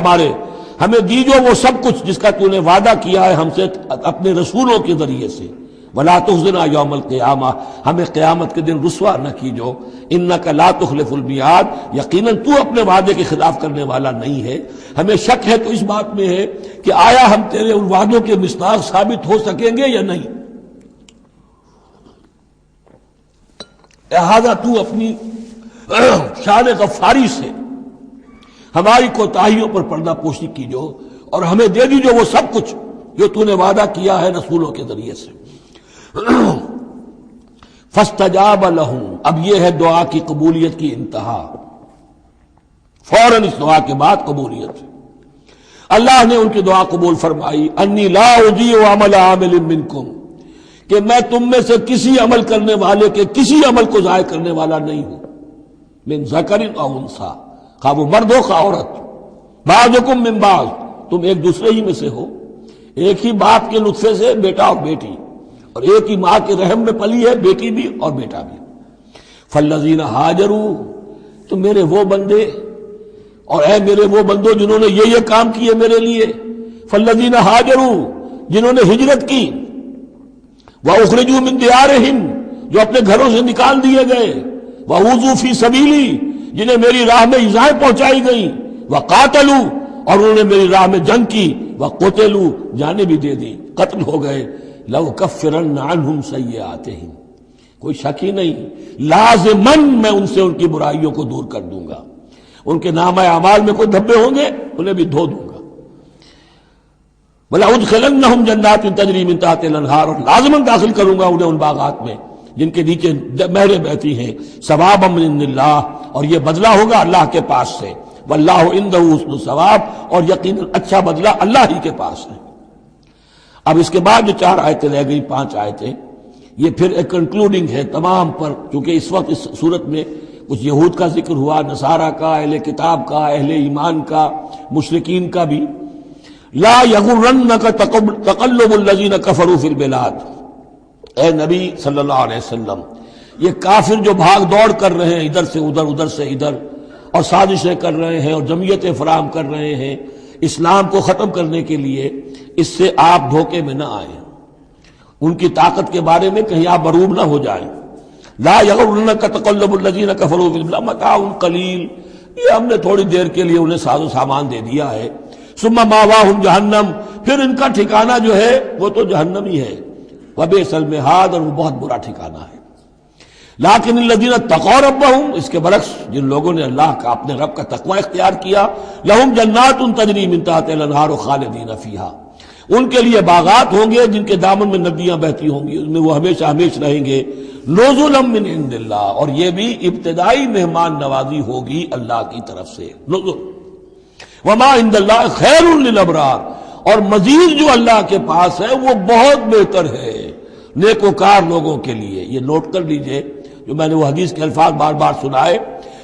ہمیں دیجو وہ سب کچھ جس کا تو نے وعدہ کیا ہے ہم سے اپنے رسولوں کے ذریعے سے. ولا تخزنا یوم القیامہ، ہمیں قیامت کے دن رسوا نہ کیجو. انک لا تخلف المیعاد، یقیناً تو اپنے وعدے کے خلاف کرنے والا نہیں ہے. ہمیں شک ہے تو اس بات میں ہے کہ آیا ہم تیرے ان وعدوں کے مصداق ثابت ہو سکیں گے یا نہیں. لہذا تو اپنی شان غفاری سے ہماری کوتاہیوں پر پردہ پوشی کیجو اور ہمیں دے دیجو وہ سب کچھ جو تو نے وعدہ کیا ہے رسولوں کے ذریعے سے۔ فاستجاب لہم، اب یہ ہے دعا کی قبولیت کی انتہا، فوراً اس دعا کے بعد قبولیت۔ اللہ نے ان کی دعا قبول فرمائی، انی لا اضیع عمل عامل منکم، کہ میں تم میں سے کسی عمل کرنے والے کے کسی عمل کو ضائع کرنے والا نہیں ہوں، من ذکر او انثی، خواہ وہ مرد ہو خواہ عورت، بعضکم من بعض، تم ایک دوسرے ہی میں سے ہو، ایک ہی باپ کے نطفے سے بیٹا اور بیٹی، اور ایک ہی ماں کے رحم میں پلی ہے بیٹی بھی اور بیٹا بھی۔ فالذین ہاجروا، تو میرے وہ بندے اور اے میرے وہ بندوں جنہوں نے یہ کام کیے میرے لیے، فالذین ہاجروا، جنہوں نے ہجرت کی، واخرجوا من دیارہم، جو اپنے گھروں سے نکال دیے گئے، واوذوا فی سبیلی، جنہیں میری راہ میں ایذائیں پہنچائی گئیں، وقاتلوا، اور انہوں نے میری راہ میں جنگ کی، وقتلوا، جانیں بھی دے دی، قتل ہو گئے، لَأُكَفِّرَنَّ عَنْهُمْ سَيِّئَاتِهِمْ، کوئی شک ہی نہیں، لازماً میں ان سے ان کی برائیوں کو دور کر دوں گا، ان کے نامہ اعمال میں کوئی دھبے ہوں گے انہیں بھی دھو دوں گا، وَلَأُدْخِلَنَّهُمْ جَنَّاتٍ تَجْرِي مِن تَحْتِهَا الْأَنْهَارُ، اور لازماً داخل کروں گا انہیں ان باغات میں جن کے نیچے نہریں بہتی ہیں، ثوابا من عند اللہ، اور یہ بدلہ ہوگا اللہ کے پاس سے، واللہ عنده حسن الثواب، اور یقیناً اچھا بدلہ اللہ ہی کے پاس ہے۔ اب اس کے بعد جو 4 آیتیں رہ گئی، 5 آیتیں، یہ پھر ایک کنکلوڈنگ ہے تمام پر، کیونکہ اس وقت اس صورت میں کچھ یہود کا ذکر ہوا، نصارہ کا، اہل کتاب کا، اہل ایمان کا، مشرکین کا بھی۔ لا یغرنک تقلب الذین کفروا فی البلاد، اے نبی صلی اللہ علیہ وسلم، یہ کافر جو بھاگ دوڑ کر رہے ہیں ادھر سے ادھر، ادھر سے ادھر، اور سازشیں کر رہے ہیں اور جمعیتیں فراہم کر رہے ہیں اسلام کو ختم کرنے کے لیے، اس سے آپ دھوکے میں نہ آئیں، ان کی طاقت کے بارے میں کہیں آپ مغرور نہ ہو جائیں۔ لا یغرنک تقلب الذین کفروا فی البلاد متاع قلیل، یہ ہم نے تھوڑی دیر کے لیے انہیں ساز و سامان دے دیا ہے، ثم ماواہم جہنم، پھر ان کا ٹھکانہ جو ہے وہ تو جہنم ہی ہے، وبئس المہاد، اور وہ بہت برا ٹھکانہ ہے۔ لیکن الذین اتقوا ربہم، اس کے برعکس جن لوگوں نے اللہ کا اپنے رب کا تقوی اختیار کیا، لہم جنات تجری من تحتہا الانہار خالدین فیہا، ان کے لیے باغات ہوں گے جن کے دامن میں ندیاں بہتی ہوں گی، اس میں وہ ہمیشہ ہمیش رہیں گے، نزلا من عند اللہ، اور یہ بھی ابتدائی مہمان نوازی ہوگی اللہ کی طرف سے، نزل، وما عند اللہ خیر للابرار، اور مزید جو اللہ کے پاس ہے وہ بہت بہتر ہے نیکوکار لوگوں کے لیے۔ یہ نوٹ کر لیجئے، جو میں نے وہ حدیث کے الفاظ بار بار سنائے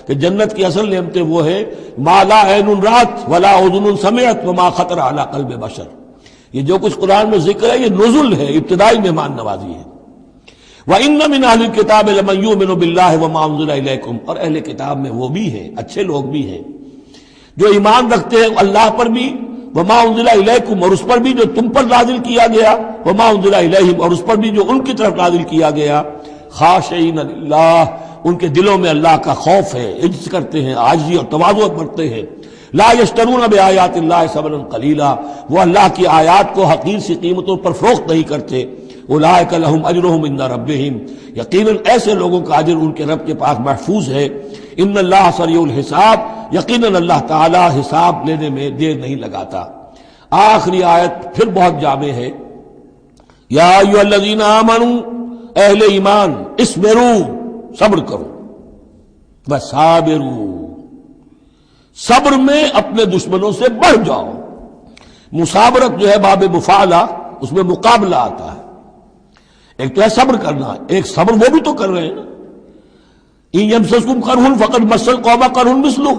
کہ جنت کی اصل نعمتیں وہ ہے ما لا عین رات ولا اذن سمعت وما خطر علی قلب بشر، یہ جو کچھ قرآن میں ذکر ہے یہ نزل ہے، ابتدائی مہمان نوازی ہے۔ وَإِنَّ مِنْ أَهْلِ الْكِتَابِ لَمَنْ يُؤْمِنُ بِاللَّهِ وَمَا أُنزِلَ إِلَيْكُمْ، اور اہل کتاب میں وہ بھی ہیں، اچھے لوگ بھی ہیں جو ایمان رکھتے ہیں اللہ پر بھی، وما انزل الیکم، اور اس پر بھی جو تم پر نازل کیا گیا، وما انزل الیہم، اور اس پر بھی جو ان کی طرف نازل کیا گیا، خاشعین للہ، ان کے دلوں میں اللہ کا خوف ہے، عجز کرتے ہیں، عاجزی اور تواضع برتتے ہیں، لا یشترون بآیات اللہ ثمنا قلیلا، وہ اللہ کی آیات کو حقیر سی قیمتوں پر فروخت نہیں کرتے، اولئک لہم اجرہم عند ربہم، یقیناً ایسے لوگوں کا اجر ان کے رب کے پاس محفوظ ہے، ان اللہ سریع الحساب، یقیناً اللہ تعالی حساب لینے میں دیر نہیں لگاتا۔ آخری آیت پھر بہت جامع ہے، یا ایھا الذین آمنوا، اہل ایمان، اصبروا، صبر کرو، وصابروا، صبر میں اپنے دشمنوں سے بڑھ جاؤ۔ مصابرت جو ہے باب مفعلہ، اس میں مقابلہ آتا ہے، ایک تو ہے صبر کرنا، ایک صبر وہ بھی تو کر رہے ہیں نا، ان یمسسکم قرح فقد مس القوم قرح مثلہ،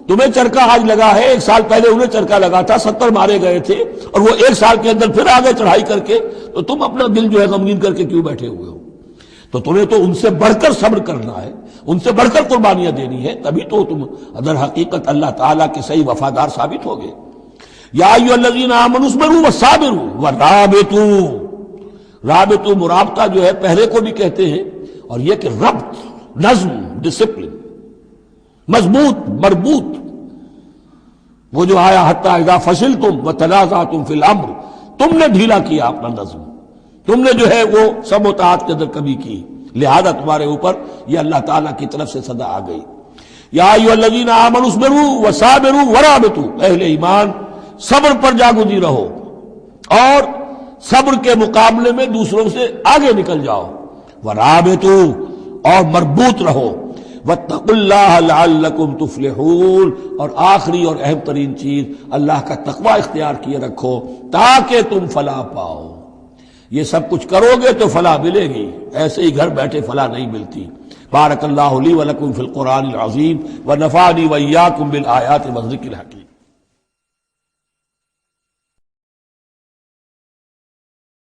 تمہیں چرکا آج لگا ہے، 1 سال پہلے انہیں چرکا لگا تھا، 70 مارے گئے تھے، اور وہ 1 سال کے اندر پھر آگے چڑھائی کر کے، تو تم اپنا دل جو ہے غمگین کر کے کیوں بیٹھے ہوئے ہو؟ تو تمہیں تو ان سے بڑھ کر صبر کرنا ہے، ان سے بڑھ کر قربانیاں دینی ہے، تبھی تو تم در حقیقت اللہ تعالیٰ کے صحیح وفادار ثابت ہوگے۔ یا ایھا الذین آمنوا اصبروا وصابروا ورابطوا، رابطوا مرابطہ جو ہے پہرے کو بھی کہتے ہیں، اور یہ کہ ربط، نظم، ڈسپلن، مضبوط، مربوط، وہ جو آیا حتی اذا فشلتم وتنازعتم فی الامر، تم نے ڈھیلا کیا اپنا نظم، تم نے جو ہے وہ سب و طاعت کے اندر کمی کی، لہذا تمہارے اوپر یہ اللہ تعالیٰ کی طرف سے صدا آ گئی۔ یا ایھا الذین آمنوا اصبروا وصابروا ورابطوا، اہل ایمان صبر پر جاگزی رہو اور صبر کے مقابلے میں دوسروں سے آگے نکل جاؤ، ورابطوا اور مربوط رہو، واتقوا اللہ لعلکم تفلحون، اور آخری اور اہم ترین چیز اللہ کا تقوی اختیار کیے رکھو تاکہ تم فلاح پاؤ۔ یہ سب کچھ کرو گے تو فلاح ملے گی، ایسے ہی گھر بیٹھے فلاح نہیں ملتی۔ بارک اللہ لی ولکم فی القرآن العظیم ونفعنی وإیاکم بالآیات والذکر الحکیم۔